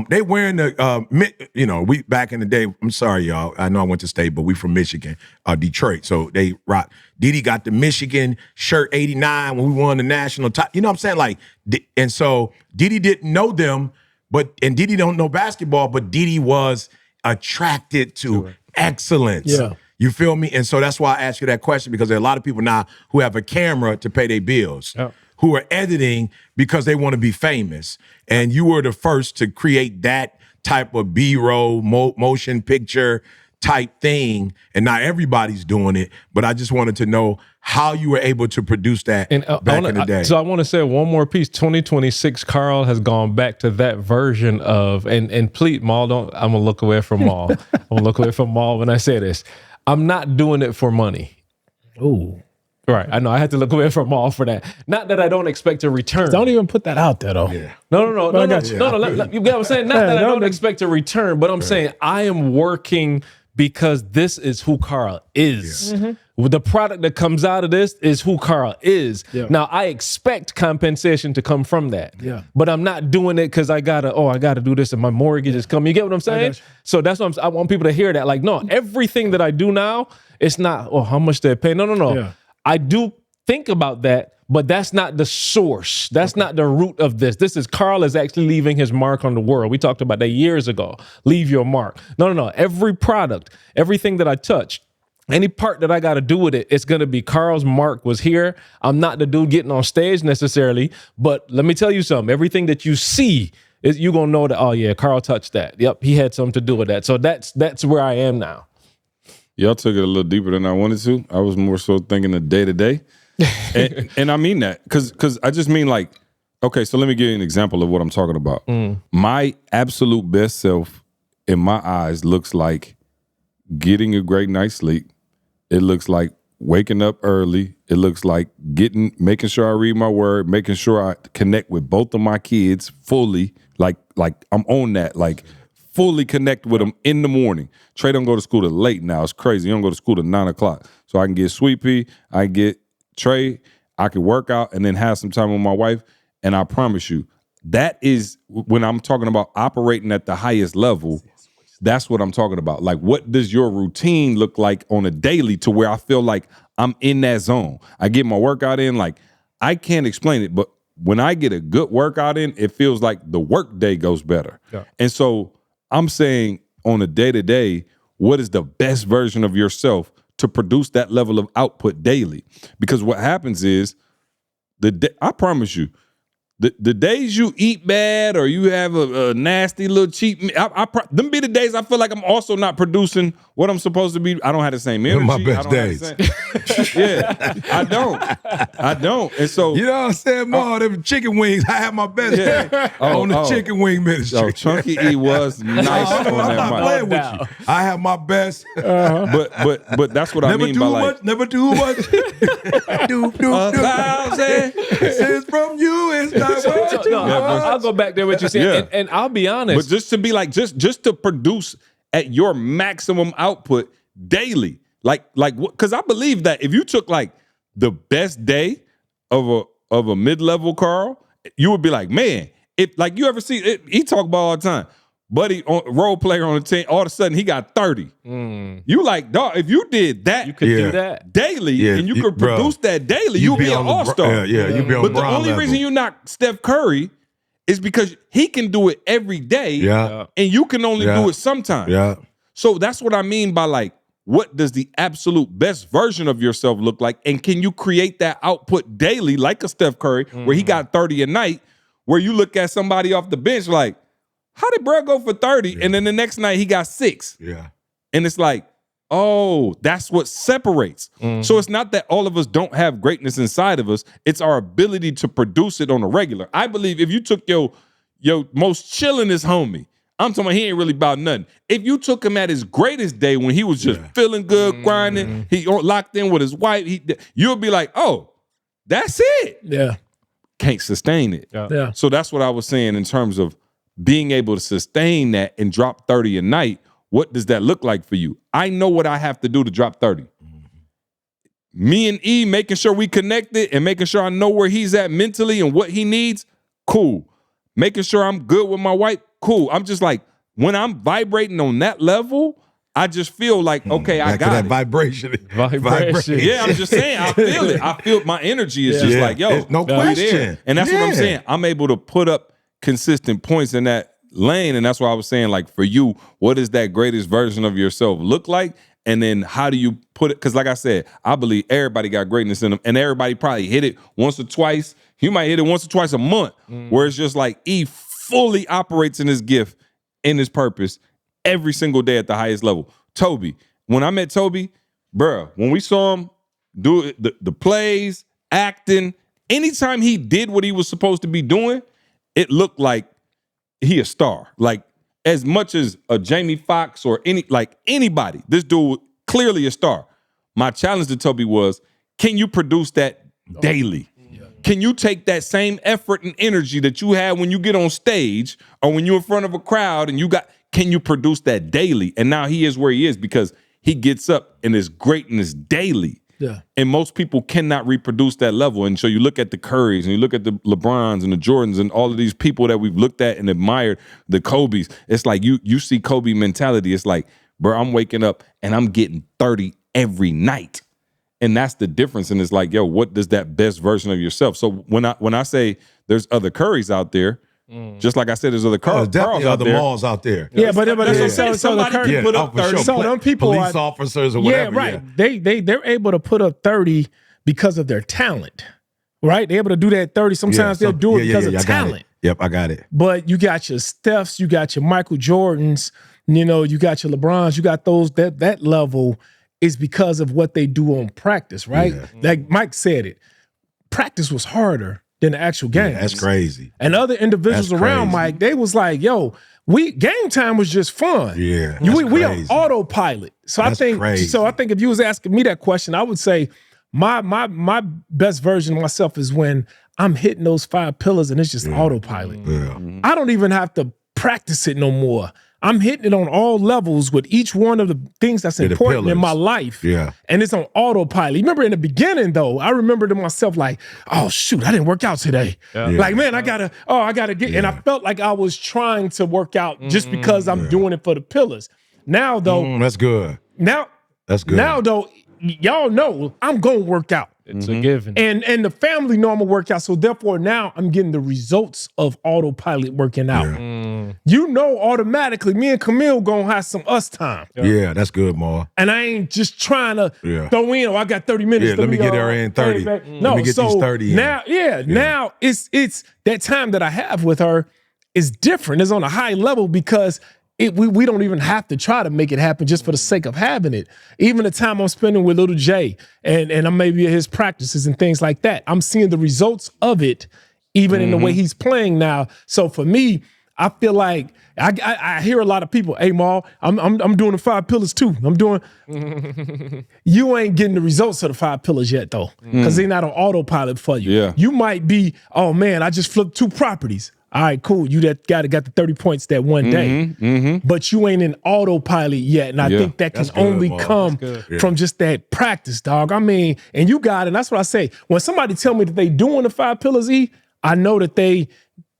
they wearing the, we back in the day, I'm sorry, y'all. I know I went to state, but we from Michigan, Detroit. So they rock. Didi got the Michigan shirt 89 when we won the national title. You know what I'm saying? Like, and so Didi didn't know them, and Didi don't know basketball, but Didi was attracted to excellence. Yeah. You feel me? And so that's why I asked you that question, because there are a lot of people now who have a camera to pay their bills. Yeah. Who are editing because they want to be famous. And you were the first to create that type of B-roll, motion picture type thing. And not everybody's doing it, but I just wanted to know how you were able to produce that back in the day. So I want to say one more piece. 2026, Karl has gone back to that version of, and please, Maul, I'm going to look away from Maul. I'm going to look away from Maul when I say this. I'm not doing it for money. Ooh. Right, I know. I had to look away from all for that. Not that I don't expect a return. Don't even put that out there, though. Yeah. No. You get what I'm saying? Not that I don't expect a return, but I'm saying I am working because this is who Karl is. Yeah. The product that comes out of this is who Karl is. Yeah. Now, I expect compensation to come from that. Yeah. But I'm not doing it because I gotta do this and my mortgage is coming. You get what I'm saying? So that's what I want people to hear that. Like, no, everything that I do now, it's not, how much they pay. No. Yeah. I do think about that, but that's not the source. That's not the root of this. This is Karl is actually leaving his mark on the world. We talked about that years ago. Leave your mark. No. Every product, everything that I touch, any part that I got to do with it, it's going to be Karl's mark was here. I'm not the dude getting on stage necessarily, but let me tell you something. Everything that you see, you're going to know that, oh yeah, Karl touched that. Yep, he had something to do with that. So that's where I am now. Y'all took it a little deeper than I wanted to. I was more so thinking of day to day. And I mean that because I just mean like, okay, so let me give you an example of what I'm talking about. My absolute best self in my eyes looks like getting a great night's sleep. It looks like waking up early. It looks like making sure I read my word, making sure I connect with both of my kids fully. Like I'm on that, like fully connect with them in the morning. Trey don't go to school till late now. It's crazy. He don't go to school till 9 o'clock. So I can get Sweet Pea, I can get Trey, I can work out and then have some time with my wife. And I promise you, that is when I'm talking about operating at the highest level. That's what I'm talking about. Like, what does your routine look like on a daily to where I feel like I'm in that zone? I get my workout in. Like, I can't explain it, but when I get a good workout in, it feels like the work day goes better. Yeah. And so I'm saying on a day-to-day, what is the best version of yourself to produce that level of output daily? Because what happens is, I promise you, the days you eat bad or you have a nasty little cheat, them be the days I feel like I'm also not producing what I'm supposed to be. I don't have the same energy. My best days. Yeah, I don't. And so, you know what I'm saying? Them chicken wings, I have my best day on the chicken wing ministry. Oh, Chunky E was nice on I'm that not mic. playing with you. I have my best. But that's what I mean by like, never too much. do. 1,000. It's from you. It's not what you want. I'll go back there with you saying, and I'll be honest. But just to be like, just to produce at your maximum output daily, like what? Because I believe that if you took like the best day of a mid-level Karl, you would be like, man, if like you ever see it, he talk about all the time. Buddy, role player on the team, all of a sudden he got 30. You like, dog, if you did that, you could do that daily, and you could produce that daily, you'd be an all-star. You'd be on But the only reason you're not Steph Curry is because he can do it every day, and you can only do it sometimes. Yeah. So that's what I mean by like, what does the absolute best version of yourself look like? And can you create that output daily like a Steph Curry, where he got 30 a night, where you look at somebody off the bench like, how did bro go for 30? And then the next night he got 6. Yeah. And it's like, oh, that's what separates. So it's not that all of us don't have greatness inside of us. It's our ability to produce it on a regular. I believe if you took your most chillingest homie, I'm talking about he ain't really about nothing. If you took him at his greatest day when he was just feeling good, grinding, he locked in with his wife, you'll be like, oh, that's it. Yeah. Can't sustain it. Yeah. So that's what I was saying in terms of being able to sustain that and drop 30 a night. What does that look like for you? I know what I have to do to drop 30. Me and E making sure we connected and making sure I know where he's at mentally and what he needs, cool. Making sure I'm good with my wife, cool. I'm just like, when I'm vibrating on that level, I just feel like, okay, I got that it. Vibration. Yeah, I'm just saying, I feel it. I feel my energy is just like, yo, no question. There. And that's what I'm saying. I'm able to put up consistent points in that lane. And that's why I was saying, like, for you, what does that greatest version of yourself look like? And then how do you put it? Because like I said, I believe everybody got greatness in them, and everybody probably hit it once or twice. You might hit it once or twice a month, where it's just like E fully operates in his gift, in his purpose, every single day at the highest level. Toby, when I met Toby, bruh, when we saw him do the plays, acting, anytime he did what he was supposed to be doing, it looked like he a star. Like, as much as a Jamie Foxx or anybody, this dude clearly a star. My challenge to Toby was, can you produce that daily? Yeah. Can you take that same effort and energy that you had when you get on stage or when you're in front of a crowd and can you produce that daily? And now he is where he is because he gets up and is greatness daily. Yeah. And most people cannot reproduce that level. And so you look at the Currys and you look at the LeBrons and the Jordans and all of these people that we've looked at and admired, the Kobes. It's like you see Kobe mentality. It's like, bro, I'm waking up and I'm getting 30 every night. And that's the difference. And it's like, yo, what does that best version of yourself? So when I say there's other Currys out there, just like I said, there's other Carls definitely out other there. malls out there. Yeah, but Somebody can put up 30. So them people police officers or whatever. Yeah, right. They're able to put up 30 because of their talent, right? They're able to do that 30. Sometimes they'll do it because of talent. Yep, I got it. But you got your Stephs, you got your Michael Jordans, you got your LeBrons, you got those that level is because of what they do on practice, right? Yeah. Like Mike said it, practice was harder than the actual game. Yeah, that's crazy. And other individuals around Mike, they was like, yo, game time was just fun. Yeah. We on autopilot. So I think if you was asking me that question, I would say my best version of myself is when I'm hitting those 5 pillars and it's just autopilot. Yeah. I don't even have to practice it no more. I'm hitting it on all levels with each one of the things that's important in my life. Yeah. And it's on autopilot. You remember in the beginning, though, I remember to myself like, oh, shoot, I didn't work out today. Yeah. Like, man, I gotta get, and I felt like I was trying to work out just because I'm doing it for the pillars. Now, though. That's good. That's good. Now, though, y'all know I'm going to work out. It's a given. And the family know I'm going to work out. So therefore, now I'm getting the results of autopilot working out. Yeah. Automatically, me and Camille going to have some us time. Yeah, that's good, Ma. And I ain't just trying to throw in, I got 30 minutes. Yeah, let me get her in 30. No, let me get these 30 in. Now it's that time that I have with her is different. It's on a high level because we don't even have to try to make it happen just for the sake of having it. Even the time I'm spending with little Jay and I'm maybe at his practices and things like that, I'm seeing the results of it even in the way he's playing now. So for me, I feel like I hear a lot of people, hey, Maul, I'm doing the 5 pillars too. I'm doing. You ain't getting the results of the 5 pillars yet though, because they're not on autopilot for you. Yeah. You might be, oh man, I just flipped 2 properties. All right, cool. You got the 30 points that one day, but you ain't in autopilot yet. And I think that can only come from just that practice, dog. I mean, and you got it. And that's what I say. When somebody tell me that they doing the 5 pillars, I know that they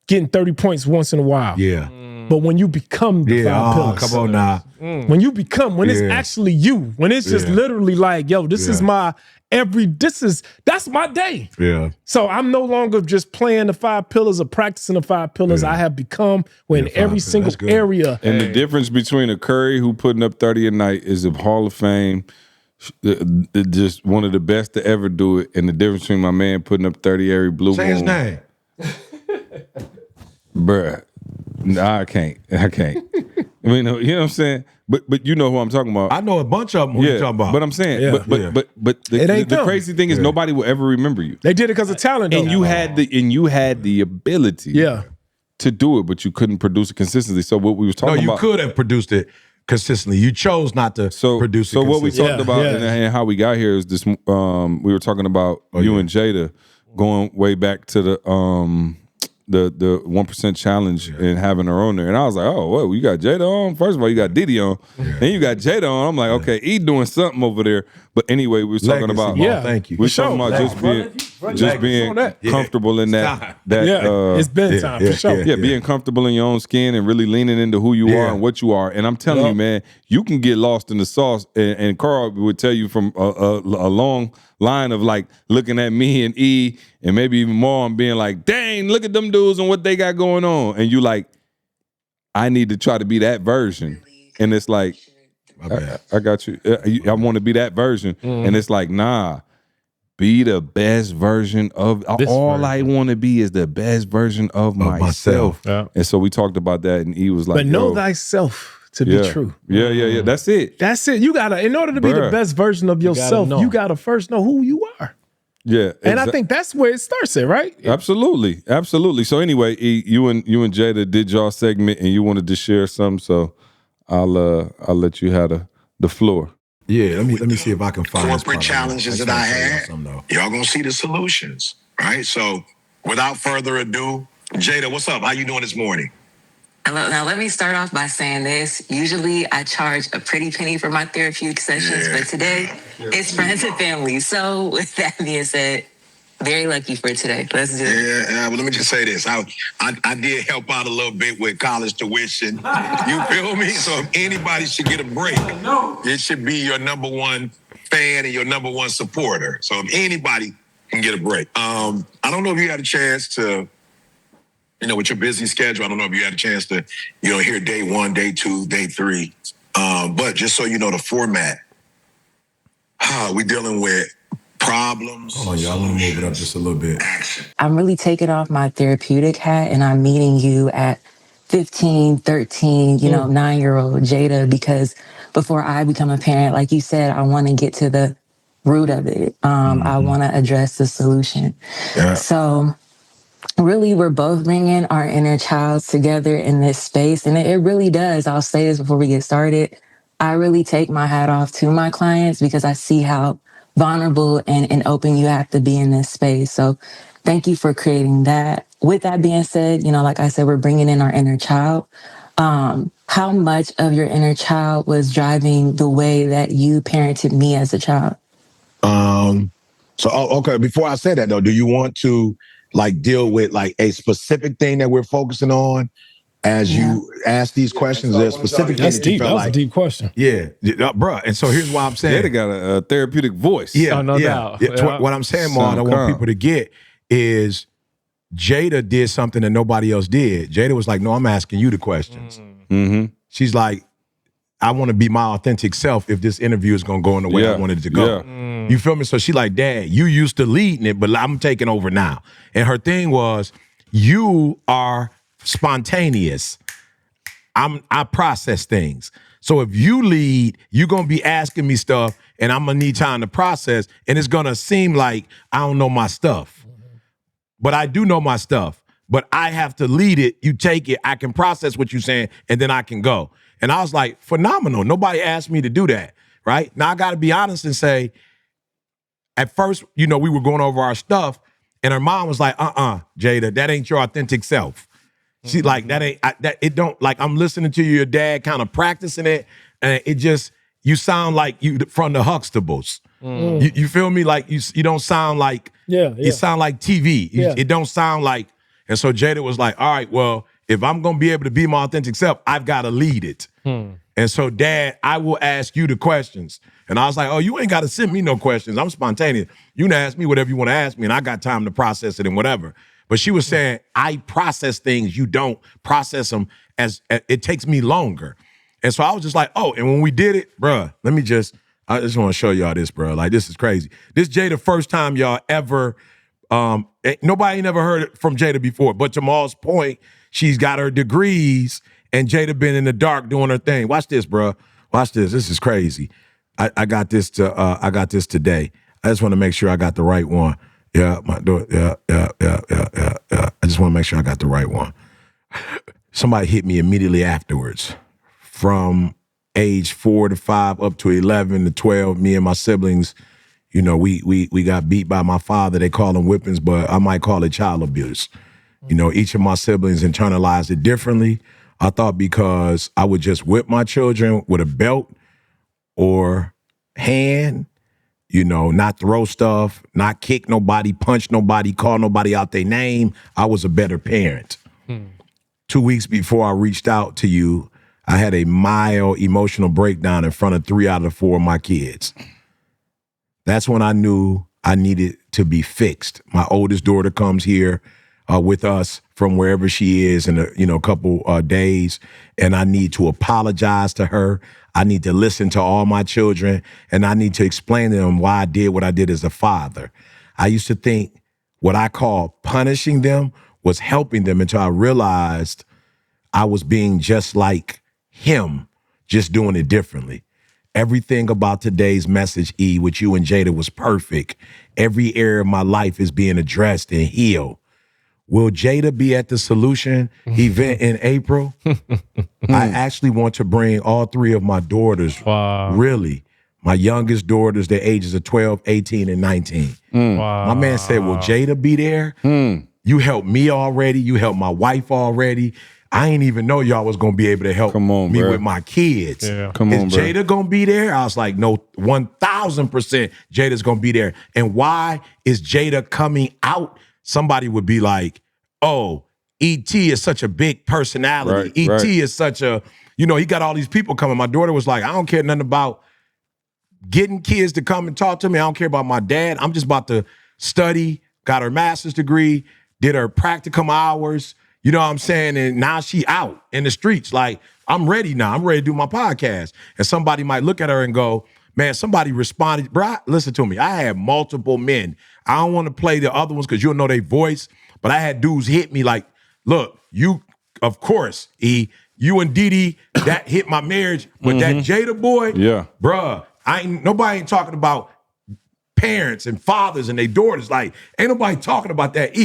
getting 30 points once in a while. Yeah. But when you become the 5 pillars, come on now. When it's actually you, when it's just literally like, yo, this is my that's my day. Yeah. So I'm no longer just playing the 5 pillars or practicing the 5 pillars. I have become in every single area. And the difference between a Curry who putting up 30 a night is a Hall of Fame, just one of the best to ever do it, and the difference between my man putting up 30 every blue moon. Say his name. Bruh. Nah, I can't. I mean, you know what I'm saying? But you know who I'm talking about. I know a bunch of them who you're talking about. But I'm saying, but the crazy thing is nobody will ever remember you. They did it because of talent, though. And you had the ability to do it, but you couldn't produce it consistently. So what we was talking about. No, you could have produced it consistently. You chose not to produce it consistently. So what we talked about and how we got here is this, we were talking about you and Jayda going way back to the 1% challenge and having her on there. And I was like, oh, well, you got Jayda on? First of all, you got Diddy on. Then you got Jayda on. I'm like, okay, he doing something over there. But anyway, we were talking about thank you. We were talking about just being comfortable in that it's bedtime for sure. Yeah, being comfortable in your own skin and really leaning into who you are and what you are. And I'm telling you, man, you can get lost in the sauce. And Karl would tell you from a long line of like looking at me and E and maybe even more and being like, dang, look at them dudes and what they got going on. And you like, I need to try to be that version. And it's like, I got you. I want to be that version. And it's like, nah, be the best version of all I want to be is the best version of myself. Yeah. And so we talked about that and E was like, but know thyself to be true. Yeah. That's it. You gotta, in order to be the best version of yourself, you gotta first know who you are. Yeah. And I think that's where it starts at, right? Absolutely. So anyway, E, you and Jayda did y'all segment and you wanted to share some, so I'll let you have the floor. Yeah, let me see if I can find corporate challenges that I had. Y'all gonna see the solutions, right? So without further ado, Jayda, what's up? How you doing this morning? Now, let me start off by saying this. Usually, I charge a pretty penny for my therapeutic sessions, but today, it's friends and family. So, with that being said, very lucky for today. Let's do it. Yeah, well, let me just say this. I did help out a little bit with college tuition. You feel me? So, if anybody should get a break, it should be your number one fan and your number one supporter. So if anybody can get a break. I don't know if you had a chance to, with your busy schedule, I don't know if you had a chance to, hear day 1, day 2, day 3. But just so you know the format, we dealing with problems. Oh, y'all want to move it up just a little bit. I'm really taking off my therapeutic hat and I'm meeting you at 15, 13, 9-year-old Jayda, because before I become a parent, like you said, I want to get to the root of it. I want to address the solution. Yeah. So really, we're both bringing our inner child together in this space. And it really does. I'll say this before we get started. I really take my hat off to my clients because I see how vulnerable and open you have to be in this space. So thank you for creating that. With that being said, like I said, we're bringing in our inner child. How much of your inner child was driving the way that you parented me as a child? Okay. Before I say that though, do you want to deal with a specific thing that we're focusing on as you ask these questions? There's specific things That's deep. That was a deep question. Yeah, bruh. And so here's why I'm saying. Jayda got a therapeutic voice. Yeah, no doubt. Yeah. What I'm saying, Maud, I want people to get is Jayda did something that nobody else did. Jayda was like, no, I'm asking you the questions. Mm-hmm. She's like, I want to be my authentic self if this interview is going to go in the way I wanted it to go. Yeah. You feel me? So she like, Dad, you used to leading it, but I'm taking over now. And her thing was, you are spontaneous. I process things. So if you lead, you're going to be asking me stuff and I'm going to need time to process. And it's going to seem like I don't know my stuff. But I do know my stuff. But I have to lead it. You take it. I can process what you're saying and then I can go. And I was like, phenomenal. Nobody asked me to do that, right? Now I got to be honest and say, at first, we were going over our stuff and her mom was like, Jayda, that ain't your authentic self. She like, that ain't, it don't, like, I'm listening to your dad kind of practicing it and it just, you sound like you from the Huxtables. You feel me? Like you don't sound like, you sound like TV. It don't sound like, and so Jayda was like, all right, well, if I'm going to be able to be my authentic self, I've got to lead it. And so, Dad, I will ask you the questions. And I was like, oh, you ain't got to send me no questions. I'm spontaneous. You can ask me whatever you want to ask me, and I got time to process it and whatever. But she was saying, I process things. You don't process them as it takes me longer. And so I was just like, oh, and when we did it, bruh, I just want to show y'all this, bruh. Like, this is crazy. This Jayda first time y'all ever, nobody ain't never heard from Jayda before. But to Jamal's point, she's got her degrees and Jayda been in the dark doing her thing. Watch this, bruh. Watch this. This is crazy. I got this today. I just want to make sure I got the right one. Yeah, yeah. I just want to make sure I got the right one. Somebody hit me immediately afterwards. From age 4 to 5 up to 11 to 12, me and my siblings, we got beat by my father. They call them whippings, but I might call it child abuse. Each of my siblings internalized it differently. I thought because I would just whip my children with a belt or hand, not throw stuff, not kick nobody, punch nobody, call nobody out their name, I was a better parent. 2 weeks before I reached out to you, I had a mild emotional breakdown in front of 3 out of 4 of my kids. That's when I knew I needed to be fixed. My oldest daughter comes here with us from wherever she is in a couple days, and I need to apologize to her. I need to listen to all my children, and I need to explain to them why I did what I did as a father. I used to think what I call punishing them was helping them until I realized I was being just like him, just doing it differently. Everything about today's message, E, with you and Jayda was perfect. Every area of my life is being addressed and healed. Will Jayda be at the Solution event in April? I actually want to bring all 3 of my daughters, really. My youngest daughters, their ages are 12, 18, and 19. My man said, will Jayda be there? You helped me already. You helped my wife already. I ain't even know y'all was going to be able to help me with my kids. Yeah. Is Jayda going to be there? I was like, no, 1,000% Jayda's going to be there. And why is Jayda coming out? Somebody would be like, oh, E.T. is such a big personality. E.T. is such a, he got all these people coming. My daughter was like, I don't care nothing about getting kids to come and talk to me. I don't care about my dad. I'm just about to study, got her master's degree, did her practicum hours, you know what I'm saying? And now she out in the streets. Like, I'm ready now. I'm ready to do my podcast. And somebody might look at her and go, man, somebody responded. Bro, listen to me. I had multiple men. I don't want to play the other ones because you'll know their voice, but I had dudes hit me like, look, you, of course, you and Didi, that hit my marriage, but that Jayda boy, bruh, nobody ain't talking about parents and fathers and their daughters. Like, ain't nobody talking about that.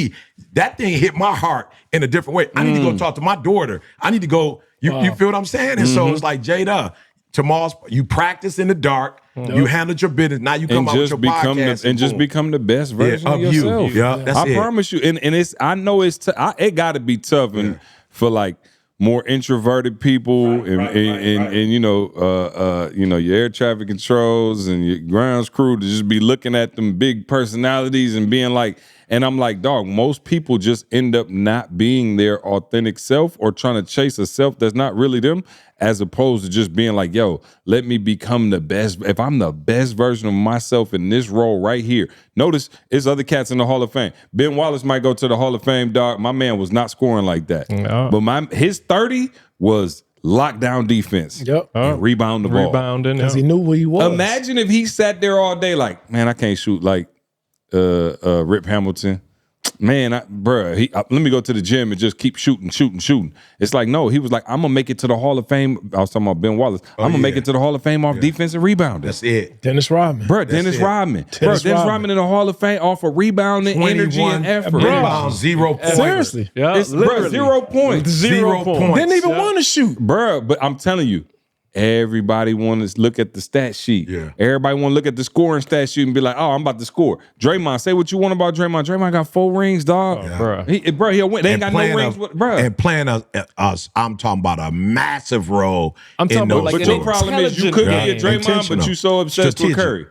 That thing hit my heart in a different way. I need to go talk to my daughter. I need to go, you feel what I'm saying? And so it's like, Jayda, tomorrow's, you practice in the dark, you handled your business, now you come out with your podcast. And just become the best version of yourself. I promise you. And it's, I know it's, it gotta be tough and for like, more introverted people and you know your air traffic controls and your grounds crew to just be looking at them big personalities and being like, and I'm like, dog, most people just end up not being their authentic self or trying to chase a self that's not really them, as opposed to just being like, yo, let me become the best. If I'm the best version of myself in this role right here. Notice there's other cats in the Hall of Fame. Ben Wallace might go to the Hall of Fame, dog. My man was not scoring like that. But his 30 was lockdown defense. And rebound the ball. Rebounding. Because he knew where he was. Imagine if he sat there all day like, man, I can't shoot like Rip Hamilton. Man, let me go to the gym and just keep shooting. It's like, no, he was like, I'm going to make it to the Hall of Fame. I was talking about Ben Wallace. I'm going to make it to the Hall of Fame off defense and rebounding. That's it. Dennis Rodman. Dennis Rodman in the Hall of Fame off of rebounding, energy, and effort. Rebound, 0 points. Seriously. Yeah, It's, 0 points. 0 points. Didn't even want to shoot. But I'm telling you, everybody want to look at the stat sheet. Everybody want to look at the scoring stat sheet and be like, oh, I'm about to score. Draymond, say what you want about Draymond. Draymond got 4 rings, dog. He'll win. They ain't got no rings. And playing us, I'm talking about a massive role. I'm talking about like but your problem is you could be a Draymond, but you so obsessed with Curry.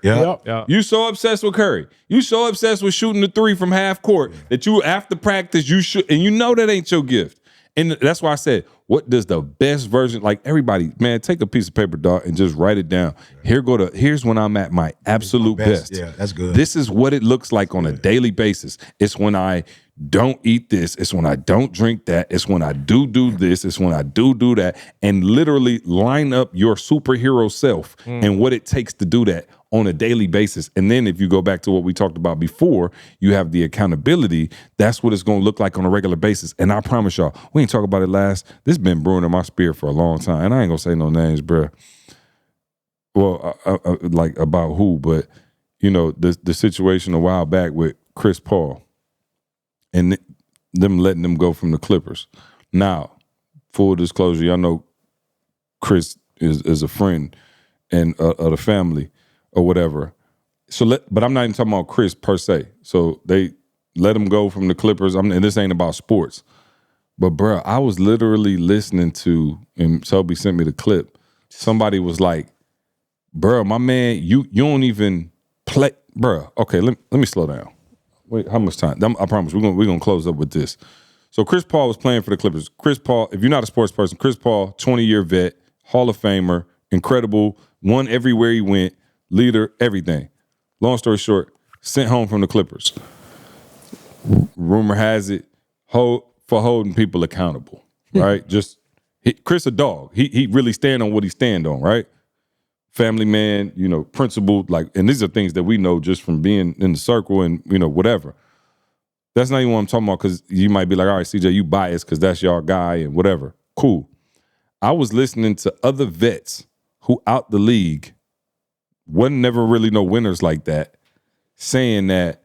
You so obsessed with Curry. You so obsessed with shooting the 3 from half court that you, after practice, you should, and you know that ain't your gift. And that's why I said, what does the best version, like everybody, man, take a piece of paper, dog, and just write it down. Here's when I'm at my absolute best. Yeah, that's good. This is what it looks like on a daily basis. It's when I don't eat this. It's when I don't drink that. It's when I do this. It's when I do that. And literally line up your superhero self and what it takes to do that on a daily basis. And then if you go back to what we talked about before, you have the accountability. That's what it's going to look like on a regular basis. And I promise y'all, we ain't talk about it last. This been brewing in my spirit for a long time. And I ain't going to say no names, bruh. Well, like about who, but you know, the situation a while back with Chris Paul and them letting them go from the Clippers. Now, full disclosure, y'all know Chris is a friend and of the family or whatever. But I'm not even talking about Chris per se. So they let him go from the Clippers. And this ain't about sports. But bro, I was literally listening to, and Selby sent me the clip. Somebody was like, bro, my man, you don't even play. Bro, okay, let me slow down. Wait, how much time? I promise we're gonna close up with this. So Chris Paul was playing for the Clippers. Chris Paul, if you're not a sports person, Chris Paul, 20-year vet, Hall of Famer, incredible, won everywhere he went, leader, everything. Long story short, sent home from the Clippers. Rumor has it, for holding people accountable, right? Chris a dog. He really stand on what he stand on, right? Family man, you know, principled, like, and these are things that we know just from being in the circle and, you know, whatever. That's not even what I'm talking about, because you might be like, all right, CJ, you biased because that's your guy and whatever. Cool. I was listening to other vets who out the league wasn't never really no winners like that, saying that,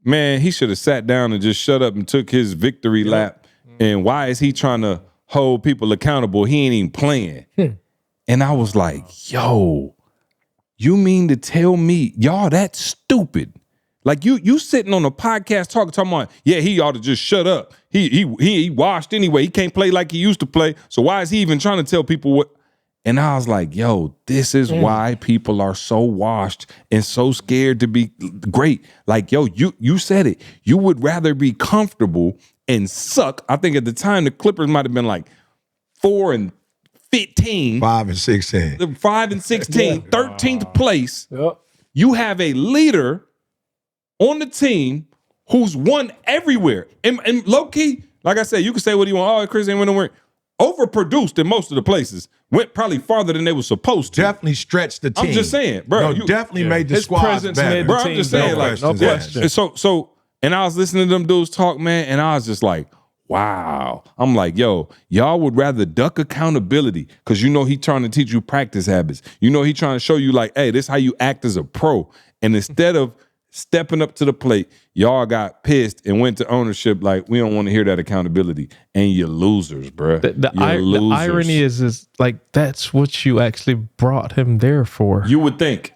man, he should have sat down and just shut up and took his victory lap. And why is he trying to hold people accountable? He ain't even playing. And I was like, yo, you mean to tell me, y'all, that's stupid. Like you sitting on a podcast talking about, yeah, he ought to just shut up. He washed anyway. He can't play like he used to play. So why is he even trying to tell people what? And I was like, yo, this is why people are so washed and so scared to be great. Like, yo, you said it. You would rather be comfortable and suck. I think at the time the Clippers might have been like 4-5 15. 5 and 16. 5 and 16, 13th place. Yep. You have a leader on the team who's won everywhere. And low key, like I said, you can say what you want. Oh, Chris ain't win nowhere. Overproduced in most of the places. Went probably farther than they were supposed to. Definitely stretched the team. I'm just saying, bro. No, definitely made the His squad presence better. made the Bro, I'm team just saying, better. like, no yeah. question. And so, and I was listening to them dudes talk, man, and I was just like, wow. I'm like, yo, y'all would rather duck accountability because you know he trying to teach you practice habits. You know he trying to show you like, hey, this is how you act as a pro. And instead of stepping up to the plate, y'all got pissed and went to ownership like, we don't want to hear that accountability. And you're losers, bruh. The You're irony is like that's what you actually brought him there for. You would think.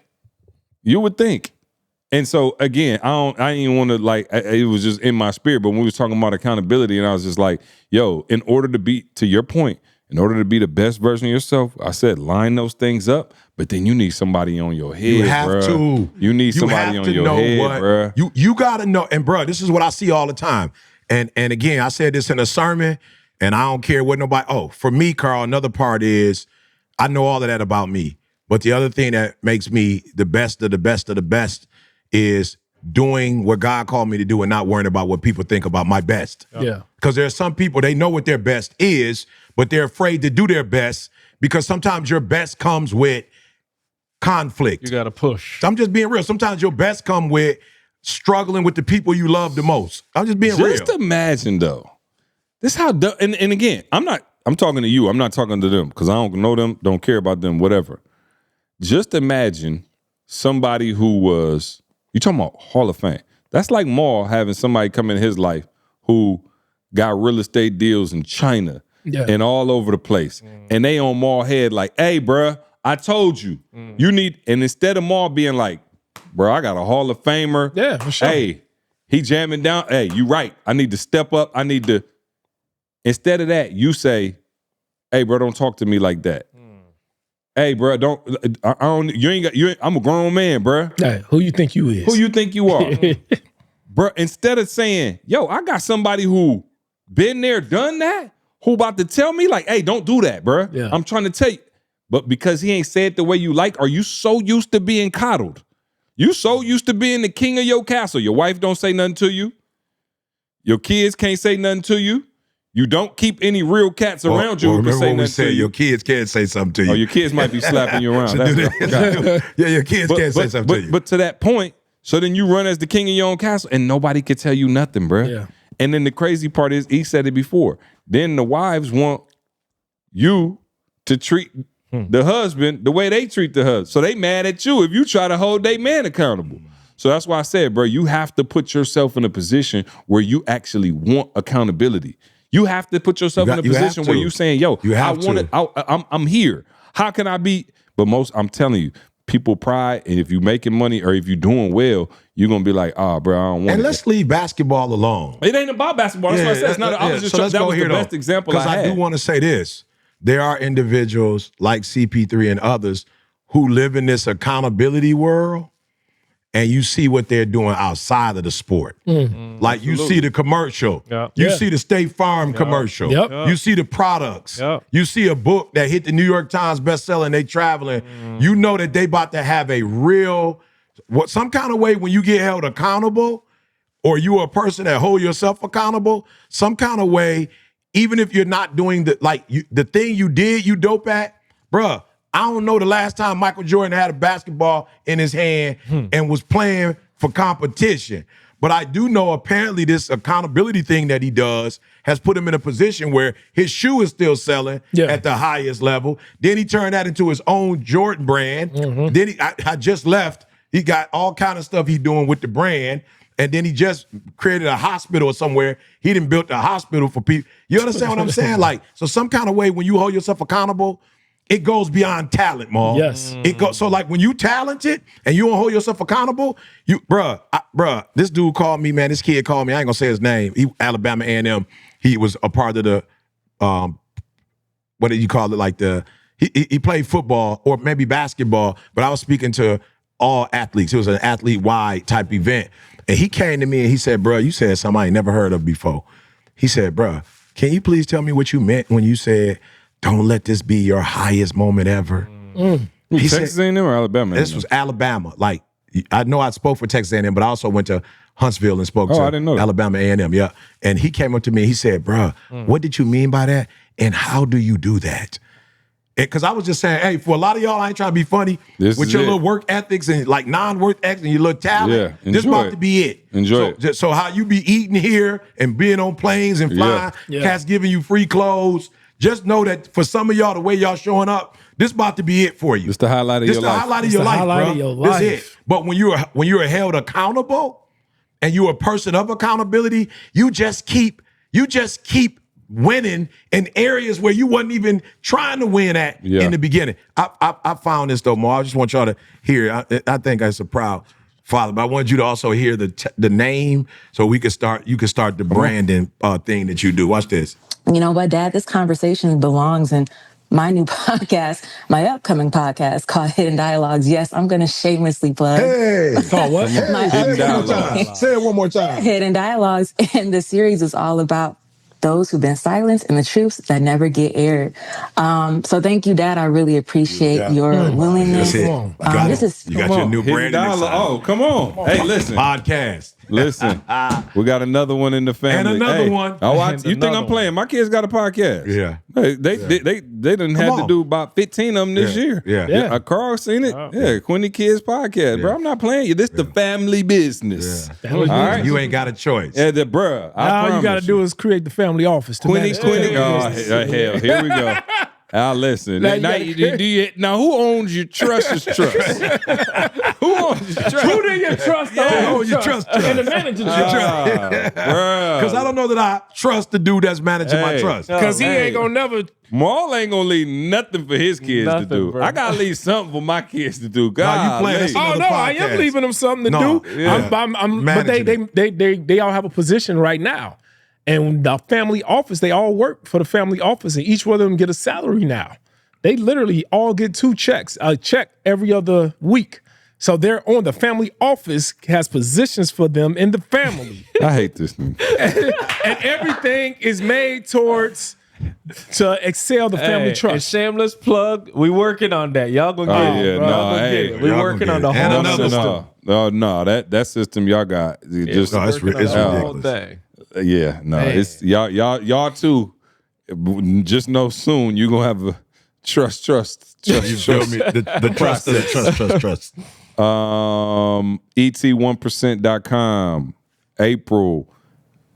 And so again, I didn't even want to like, it was just in my spirit, but when we was talking about accountability and I was just like, yo, in order to be, to your point, in order to be the best version of yourself, I said, line those things up, but then you need somebody on your head, You have bruh. to. You need somebody on your head, bruh. You gotta know, and bruh, this is what I see all the time. And again, I said this in a sermon, and I don't care what nobody. Oh, for me, Karl, another part is I know all of that about me. But the other thing that makes me the best of the best of the best is doing what God called me to do and not worrying about what people think about my best. Yeah. Because there are some people, they know what their best is, but they're afraid to do their best because sometimes your best comes with conflict. You got to push. I'm just being real. Sometimes your best come with struggling with the people you love the most. I'm just being real. Just imagine though. This how and again, I'm talking to you. I'm not talking to them because I don't know them, don't care about them, whatever. Just imagine somebody who was, you talking about Hall of Fame. That's like Maul having somebody come in his life who got real estate deals in China and all over the place. And they on Maul head like, hey, bruh, I told you. You need, and instead of Maul being like, bro, I got a Hall of Famer. Yeah, for sure. Hey, he jamming down. Hey, you right. I need to step up. I need to. Instead of that, you say, hey, bro, don't talk to me like that. Hey, bro, I don't, you ain't got, I'm a grown man, bro. Hey, who you think you is? Who you think you are? Bro, instead of saying, yo, I got somebody who been there, done that, who about to tell me like, hey, don't do that, bro. Yeah. I'm trying to tell you. But because he ain't said the way you like, are you so used to being coddled? You so used to being the king of your castle. Your wife don't say nothing to you. Your kids can't say nothing to you. You don't keep any real cats around you who can remember say when we nothing to said you. your kids can't say something to you. Oh, your kids might be slapping you around. Should That's do what I that. forgot. Yeah, your kids can't say something to you. But to that point, so then you run as the king of your own castle and nobody can tell you nothing, bro. Yeah. And then the crazy part is, he said it before, then the wives want you to treat the husband the way they treat the husband. So they mad at you if you try to hold their man accountable. So that's why I said, bro, you have to put yourself in a position where you actually want accountability. You have to put yourself in a position where you're saying, yo, I'm here. How can I be? But I'm telling you, people pride, and if you're making money or if you're doing well, you're going to be like, bro, I don't want it. And let's leave basketball alone. It ain't about basketball. That's what I said. It's not, I was just trying, that was the best example I had. Because I do want to say this. There are individuals like CP3 and others who live in this accountability world, and you see what they're doing outside of the sport. Like you see the commercial. You see the State Farm commercial. You see the products. You see a book that hit the New York Times bestseller and they traveling. You know that they about to have a real, some kind of way when you get held accountable, or you are a person that hold yourself accountable, some kind of way, even if you're not doing the thing you did, you dope at, bruh, I don't know the last time Michael Jordan had a basketball in his hand and was playing for competition. But I do know apparently this accountability thing that he does has put him in a position where his shoe is still selling at the highest level. Then he turned that into his own Jordan brand. Then I just left. He got all kind of stuff he's doing with the brand. And then he just created a hospital somewhere. He done built a hospital for people. You understand what I'm saying? Like, so some kind of way when you hold yourself accountable, it goes beyond talent, Maul. Yes. It goes, so like when you talented and you don't hold yourself accountable, bruh, this dude called me, man, this kid called me, I ain't gonna say his name, Alabama A&M, he was a part of the, what did you call it, like he played football or maybe basketball, but I was speaking to all athletes. It was an athlete-wide type event. And he came to me and he said, bruh, you said something I ain't never heard of before. He said, bruh, can you please tell me what you meant when you said don't let this be your highest moment ever. He Texas said, A&M or Alabama? this was Alabama. Like, I know I spoke for Texas A&M, but I also went to Huntsville and spoke to I didn't know that. Alabama A&M. Yeah. And he came up to me. He said, bruh, what did you mean by that? And how do you do that? Because I was just saying, hey, for a lot of y'all, I ain't trying to be funny. This with is your it. little work ethics and like non-work ethics and your little talent, Yeah, this enjoy about it. to be it. Enjoy so, So how you be eating here and being on planes and flying, cats giving you free clothes, just know that for some of y'all, the way y'all showing up, this about to be it for you. It's the highlight of your life. This the highlight of your life, highlight bro. of your This life. it. But when you're held accountable and you're a person of accountability, you just keep winning in areas where you wasn't even trying to win at in the beginning. I found this though, Mo. I just want y'all to hear. I think that's a proud father, but I want you to also hear the name so we can start. You can start the branding thing that you do. Watch this. You know what, Dad? This conversation belongs in my new podcast, my upcoming podcast called Hidden Dialogues. Yes, I'm going to shamelessly plug. Hey, Call what? My Hidden upcoming- Dialogues. Say it one more time. Hidden Dialogues. And the series is all about those who've been silenced and the truths that never get aired. So thank you, Dad. I really appreciate your willingness. That's it. on. You got This it. is- You got Come your on. new Hidden branding. Dialogue. Oh, come on. Hey, listen. Podcast. Listen, we got another one in the family. And another one. Oh, And you think another I'm playing? My kids got a podcast. Yeah. Hey, they done had to on. do about 15 of them this year. Yeah. Carl seen it. Yeah, Quinny Kids podcast, bro. I'm not playing you. This the family business. Yeah. All right. You ain't got a choice. Yeah, bruh. All you got to do is create the family office. To Quinny. manage the Oh, business. hell, here we go. Now listen. Now Now, now who owns your trust's trust? Who owns your trust? Who do you trust? Oh, you trust. And the manager trust. Because I don't know that I trust the dude that's managing my Hey. trust. Because he ain't going to never. Maul ain't gonna leave nothing for his kids Nothing, to do. bro. I gotta leave something for my kids to do. God, you playing this Oh, another no, I podcast. am leaving them something to No, do. yeah. But they all have a position right now. And the family office, they all work for the family office, and each one of them get a salary now. They literally all get 2 checks, a check every other week. So they're on the family office has positions for them in the family. I hate this thing. And everything is made towards to excel the family And trust. shameless plug. We working on that. Y'all gonna Oh, get it. yeah, Bro. no, Y'all gonna hey, get it. We y'all working gonna on the get it. whole And another system. No, that system y'all got. Just No, it's Working on the whole ridiculous. thing. yeah, no, Man. it's y'all too. Just know soon you gonna have a trust. You feel me? The trust of the trust. ET1%.com. April,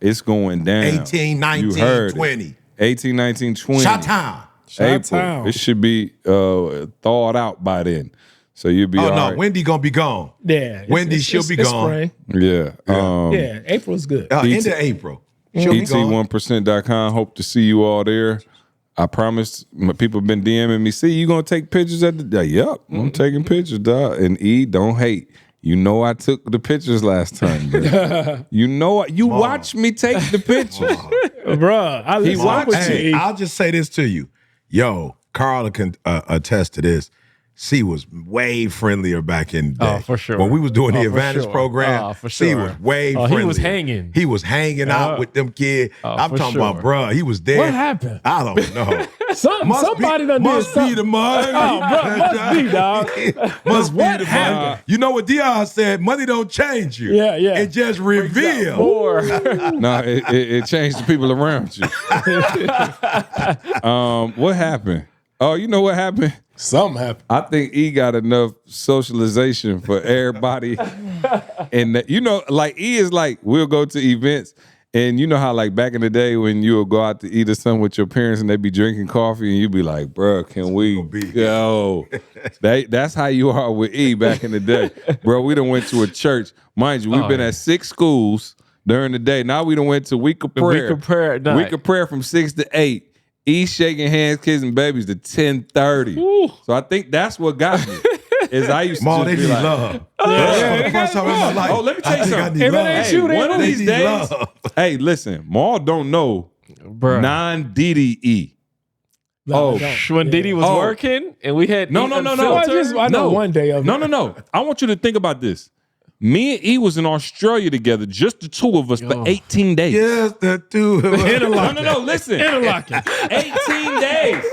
it's going down. 18, 19, You heard it. 20. 18, 19, 20. Shot time. April. Chi-town. It should be thawed out by then. So you'll be Oh, all no. right. Wendy going to be gone. Yeah, Wendy, she'll be gone. Spring. Yeah. Yeah, April's good. End of April. She'll be gone. ET1%.com. Hope to see you all there. I promise. My people have been DMing me. See, you gonna take pictures at the day? Yep, I'm taking pictures, dog. And don't hate. You know I took the pictures last time. Bro. You know you watched me take the pictures. Bruh, I listen watched with Hey, you. I'll just say this to you. Yo, Karl can attest to this. C was way friendlier back in the day. Oh, for sure. When we was doing the Oh, for Advantage sure. program, Oh, for C sure. was way Oh, friendlier. he was hanging. He was hanging out with them kids. I'm for talking sure. about, bruh, he was there. What happened? I don't know. Somebody done did must be something. the money. Oh, bro, must be, dog. Must be What the happened? money. You know what Dion said? Money don't change you. Yeah, yeah. It just reveals. Or No, it changed the people around you. What happened? Oh, you know what happened? Something happened. I think E got enough socialization for everybody. And you know, like E is like, we'll go to events. And you know how like back in the day when you would go out to eat or something with your parents and they'd be drinking coffee and you'd be like, bro, can we go? That's how you are with E back in the day. Bro, we done went to a church. Mind you, we've been at 6 schools during the day. Now we done went to week of prayer. week of prayer at night. Week of prayer from 6 to 8. E shaking hands, kissing babies to 10:30. So I think that's what got me. Is I used to Ma, just they be need like, love. Yeah, for the first time in my life. Oh, let me tell you I think I something. need If it love. ain't you, they one of don't these need days, love. hey, listen, Maul don't know Bruh. non-DDE. No, Oh, I don't. when Diddy was Oh. working and we had No. I know one day of it. No. I want you to think about this. Me and E was in Australia together, just the two of us, for 18 days. Yes, the two of us. No, listen. Interlocking. 18 days.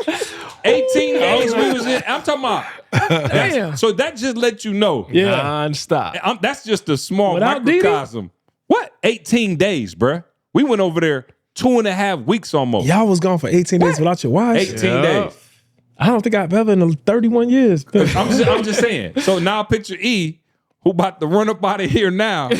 18 days we was in. I'm talking about. Damn. So that just lets you know. Yeah. Non-stop. That's just a small Without microcosm. What? 18 days, bruh. We went over there 2.5 weeks almost. Y'all was gone for 18 days without your wife. 18 days. I don't think I've ever in 31 years. I'm just saying. So now picture E, who about to run up out of here now.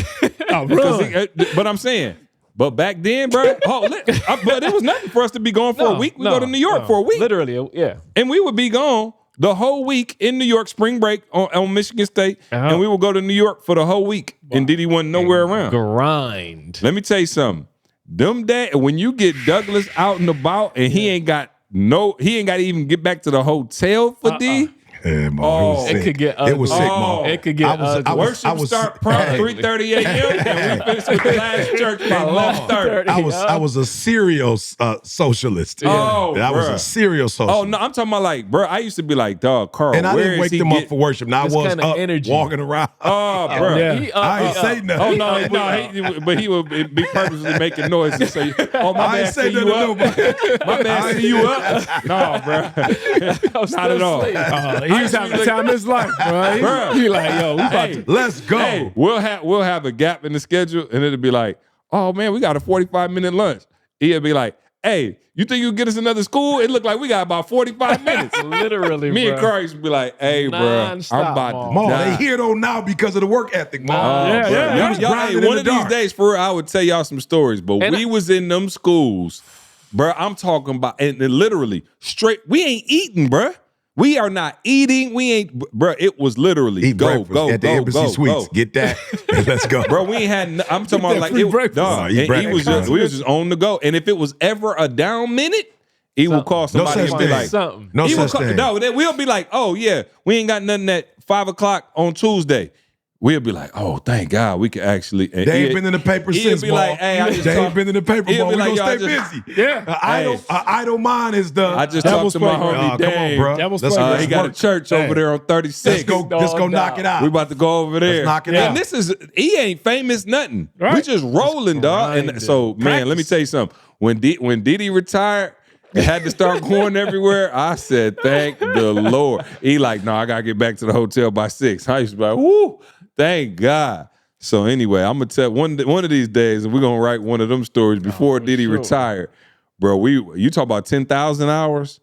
But I'm saying, but back then, bro, but it was nothing for us to be gone for a week. We go to New York for a week. Literally, yeah. And we would be gone the whole week in New York, spring break on Michigan State. And we would go to New York for the whole week. And Diddy wasn't nowhere around. Grind. Let me tell you something. Them days, when you get Douglas out and about and he ain't got to even get back to the hotel for D. Yeah, Ma, it could get ugly. It was sick, Ma. It could get ugly. Worship start prompt 3:30 a.m. and we finished with the last church by 11:30. I was a serial socialist. Oh, I was a serial socialist. Oh no, I'm talking about like, bro. I used to be like, dog, Karl. And I didn't wake them up for worship. Now I was kind of up energy. walking around. Oh, bro. Yeah. I ain't say nothing. Oh no, but he would be purposely making noise and say, "Oh my I ain't man, say see you nothing to up." nobody. My man, see you up. No, bro, not at all. He was having the time of his life, bro. He like, yo, we about to. Let's go. Hey, we'll have a gap in the schedule, and it'll be like, oh man, we got a 45-minute lunch. He'll be like, hey, you think you can get us another school? It looked like we got about 45 minutes. Literally, Me bro. and Karl used to be like, hey, bro, I'm Non-stop, about to Ma, die. they here though now because of the work ethic, Ma. Yeah, yeah. Y'all, grinding hey, in one the of these dark. days, for real, I would tell y'all some stories, but And we was in them schools, bro. I'm talking about, and literally straight, we ain't eating, bro. We are not eating. We ain't, bro. It was literally Eat go breakfast at the Embassy Suites. go. Get that. And let's go. Bro, we ain't had. I'm talking about like free it, breakfast. dog. Eat And breakfast. we was just on the go. And if it was ever a down minute, he would call somebody such and be thing. like, something. No he would such thing. No, we'll be like, oh yeah, we ain't got nothing at 5:00 on Tuesday. We'll be like, oh, thank God we can actually. And They ain't been in the paper he'll since, be Ma. like, hey, I just They ain't talked- been in the paper, he'll Ma. be We like, gonna yo, stay I just- busy. Yeah. Idle mind is the. I just That talked was to my funny. homie Come on, Dave. bro. That was Let's funny. go. He got a Work. church over there on 36. Let's go knock it out. We about to go over there. Let's knock it and out. this is, he ain't famous nothing. We Right. just rolling, dog. And so, man, let me tell you something. When Diddy retired, and had to start going everywhere, I said, thank the Lord. He like, no, I got to get back to the hotel by 6. I used to be like, whoo, thank God. So anyway, I'm going to tell one of these days, and we're going to write one of them stories before Diddy retired. Bro, you talk about 10,000 hours?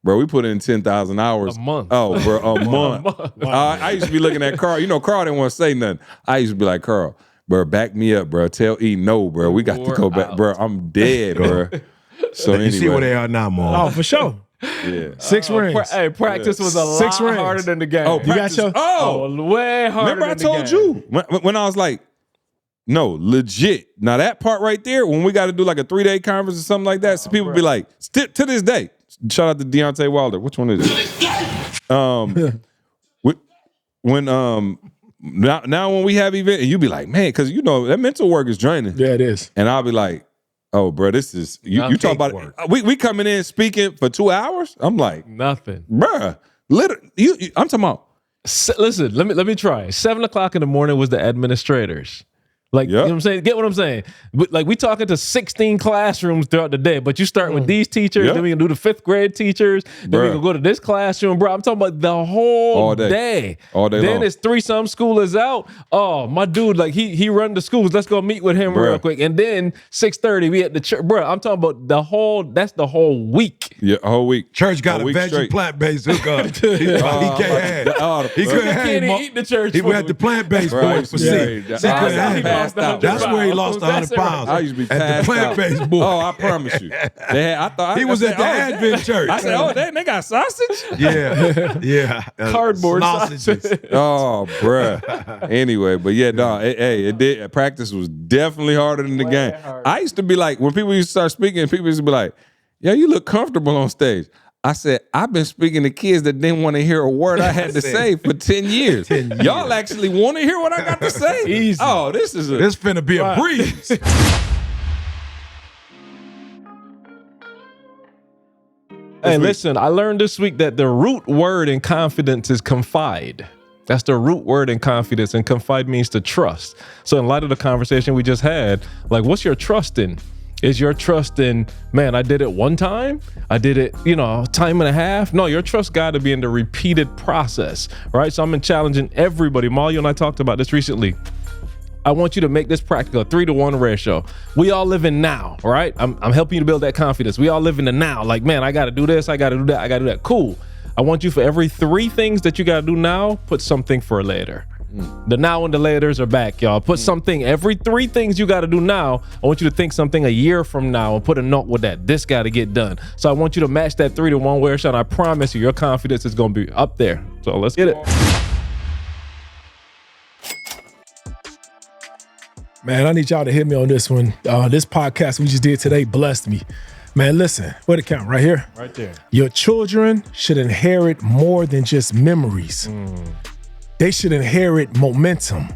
Bro, we put in 10,000 hours. A month. Oh, bro, a month. I used to be looking at Karl. You know, Karl didn't want to say nothing. I used to be like, Karl, bro, back me up, bro. Tell E no, bro. We got to go back. Bro, I'm dead, bro. So You anyway. see where they are now, Ma. Oh, for sure. Yeah. 6 rings. Hey, practice was a Six lot rings. harder than the game. Oh, You got practice. your- Way harder. Remember I than the told game. you when I was like, no, legit. Now that part right there, when we got to do like a 3-day conference or something like that, so people be like, to this day, shout out to Deontay Wilder. Which one is it? When now when we have event, and you be like, man, because you know that mental work is draining. Yeah, it is. And I'll be like, oh, bro, this is you talk about work. it. We coming in speaking for 2 hours. I'm like, Nothing. bruh, literally, I'm talking about. Listen, let me try. 7:00 in the morning was the administrators. Like, you know what I'm saying? Get what I'm saying? But, like, we talking to 16 classrooms throughout the day, but you start with these teachers, then we can do the 5th grade teachers, then we can go to this classroom, bro. I'm talking about the whole All day. All day Then long. it's 3-some school is out. Oh, my dude, like, he run the schools. Let's go meet with him real quick. And then 6:30, we at the church. Bro, I'm talking about that's the whole week. Yeah, a whole week. Church got a week veggie straight. plant-based hookup. He can't have. He couldn't Can't have. even Ma. eat the church He food. went to plant-based Bro, boys for sick. yeah. He couldn't have. passed out. That's where he lost That's 100 it right pounds. I used to be at the passed out. plant-based boy. Oh, I promise you. He was at the Advent church. I said, oh, they got sausage? Yeah. Cardboard sausages. Oh, bruh. Anyway, but yeah, dog. It did. Practice was definitely harder than the game. I used to be like, when people used to start speaking, people used to be like, yeah, you look comfortable on stage. I said, I've been speaking to kids that didn't want to hear a word I had to say for 10 years. Y'all actually want to hear what I got to say? Easy. Oh, this Finna be a breeze. Hey, listen, I learned this week that the root word in confidence is confide. That's the root word in confidence, and confide means to trust. So in light of the conversation we just had, like, what's your trust in? Is your trust in, man, I did it one time? I did it, time and a half? No, your trust got to be in the repeated process, right? So I'm challenging everybody. Mario and I talked about this recently. I want you to make this practical, a 3-to-1 ratio. We all live in now, right? I'm helping you to build that confidence. We all live in the now. Like, man, I got to do this. I got to do that. I got to do that. Cool. I want you, for every 3 things that you got to do now, put something for later. The now and the laters are back, y'all. Put something, every 3 things you got to do now, I want you to think something a year from now and put a note with that. This got to get done. So I want you to match that 3-to-1 ratio, and I promise you, your confidence is going to be up there. So let's get it. Man, I need y'all to hit me on this one. This podcast we just did today blessed me. Man, listen, where'd it count? Right here? Right there. Your children should inherit more than just memories. They should inherit momentum.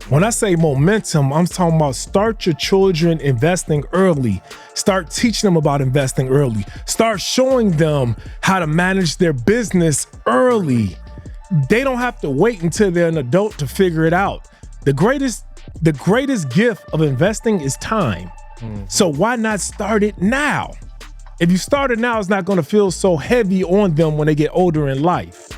When I say momentum, I'm talking about start your children investing early. Start teaching them about investing early. Start showing them how to manage their business early. They don't have to wait until they're an adult to figure it out. The greatest gift of investing is time. So why not start it now? If you start it now, it's not going to feel so heavy on them when they get older in life.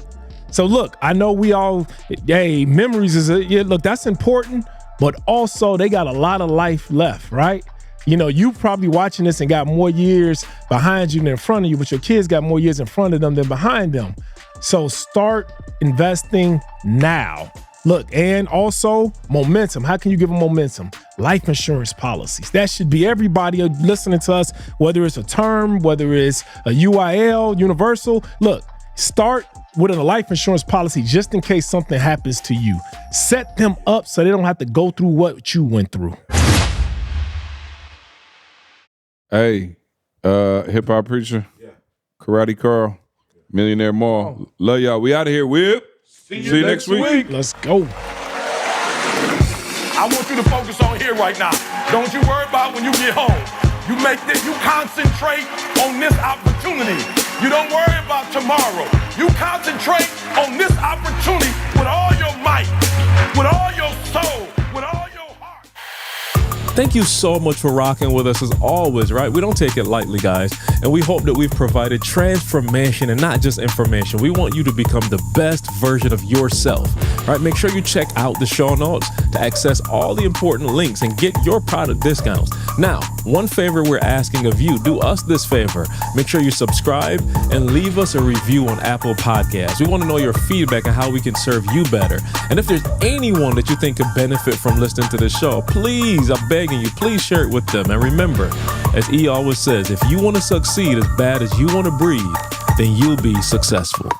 So look, I know we all, memories is, look, that's important, but also they got a lot of life left, right? You probably watching this and got more years behind you than in front of you, but your kids got more years in front of them than behind them. So start investing now. Look, and also momentum. How can you give them momentum? Life insurance policies. That should be everybody listening to us, whether it's a term, whether it's a UIL, universal. Look, start with a life insurance policy just in case something happens to you. Set them up so they don't have to go through what you went through. Hey, hip hop preacher, Karate Karl, Millionaire Mall. Love y'all. We out of here, Whip. See you next week. Let's go. I want you to focus on here right now. Don't you worry about when you get home. You concentrate on this opportunity. You don't worry about tomorrow. You concentrate on this opportunity with all your might, with all your soul, with all your heart. Thank you so much for rocking with us as always, right? We don't take it lightly, guys. And we hope that we've provided transformation and not just information. We want you to become the best version of yourself, right? Make sure you check out the show notes to access all the important links and get your product discounts. Now, one favor we're asking of you, do us this favor. Make sure you subscribe and leave us a review on Apple Podcasts. We want to know your feedback on how we can serve you better. And if there's anyone that you think could benefit from listening to this show, please, I'm begging you, please share it with them. And remember, as E always says, if you want to succeed as bad as you want to breathe, then you'll be successful.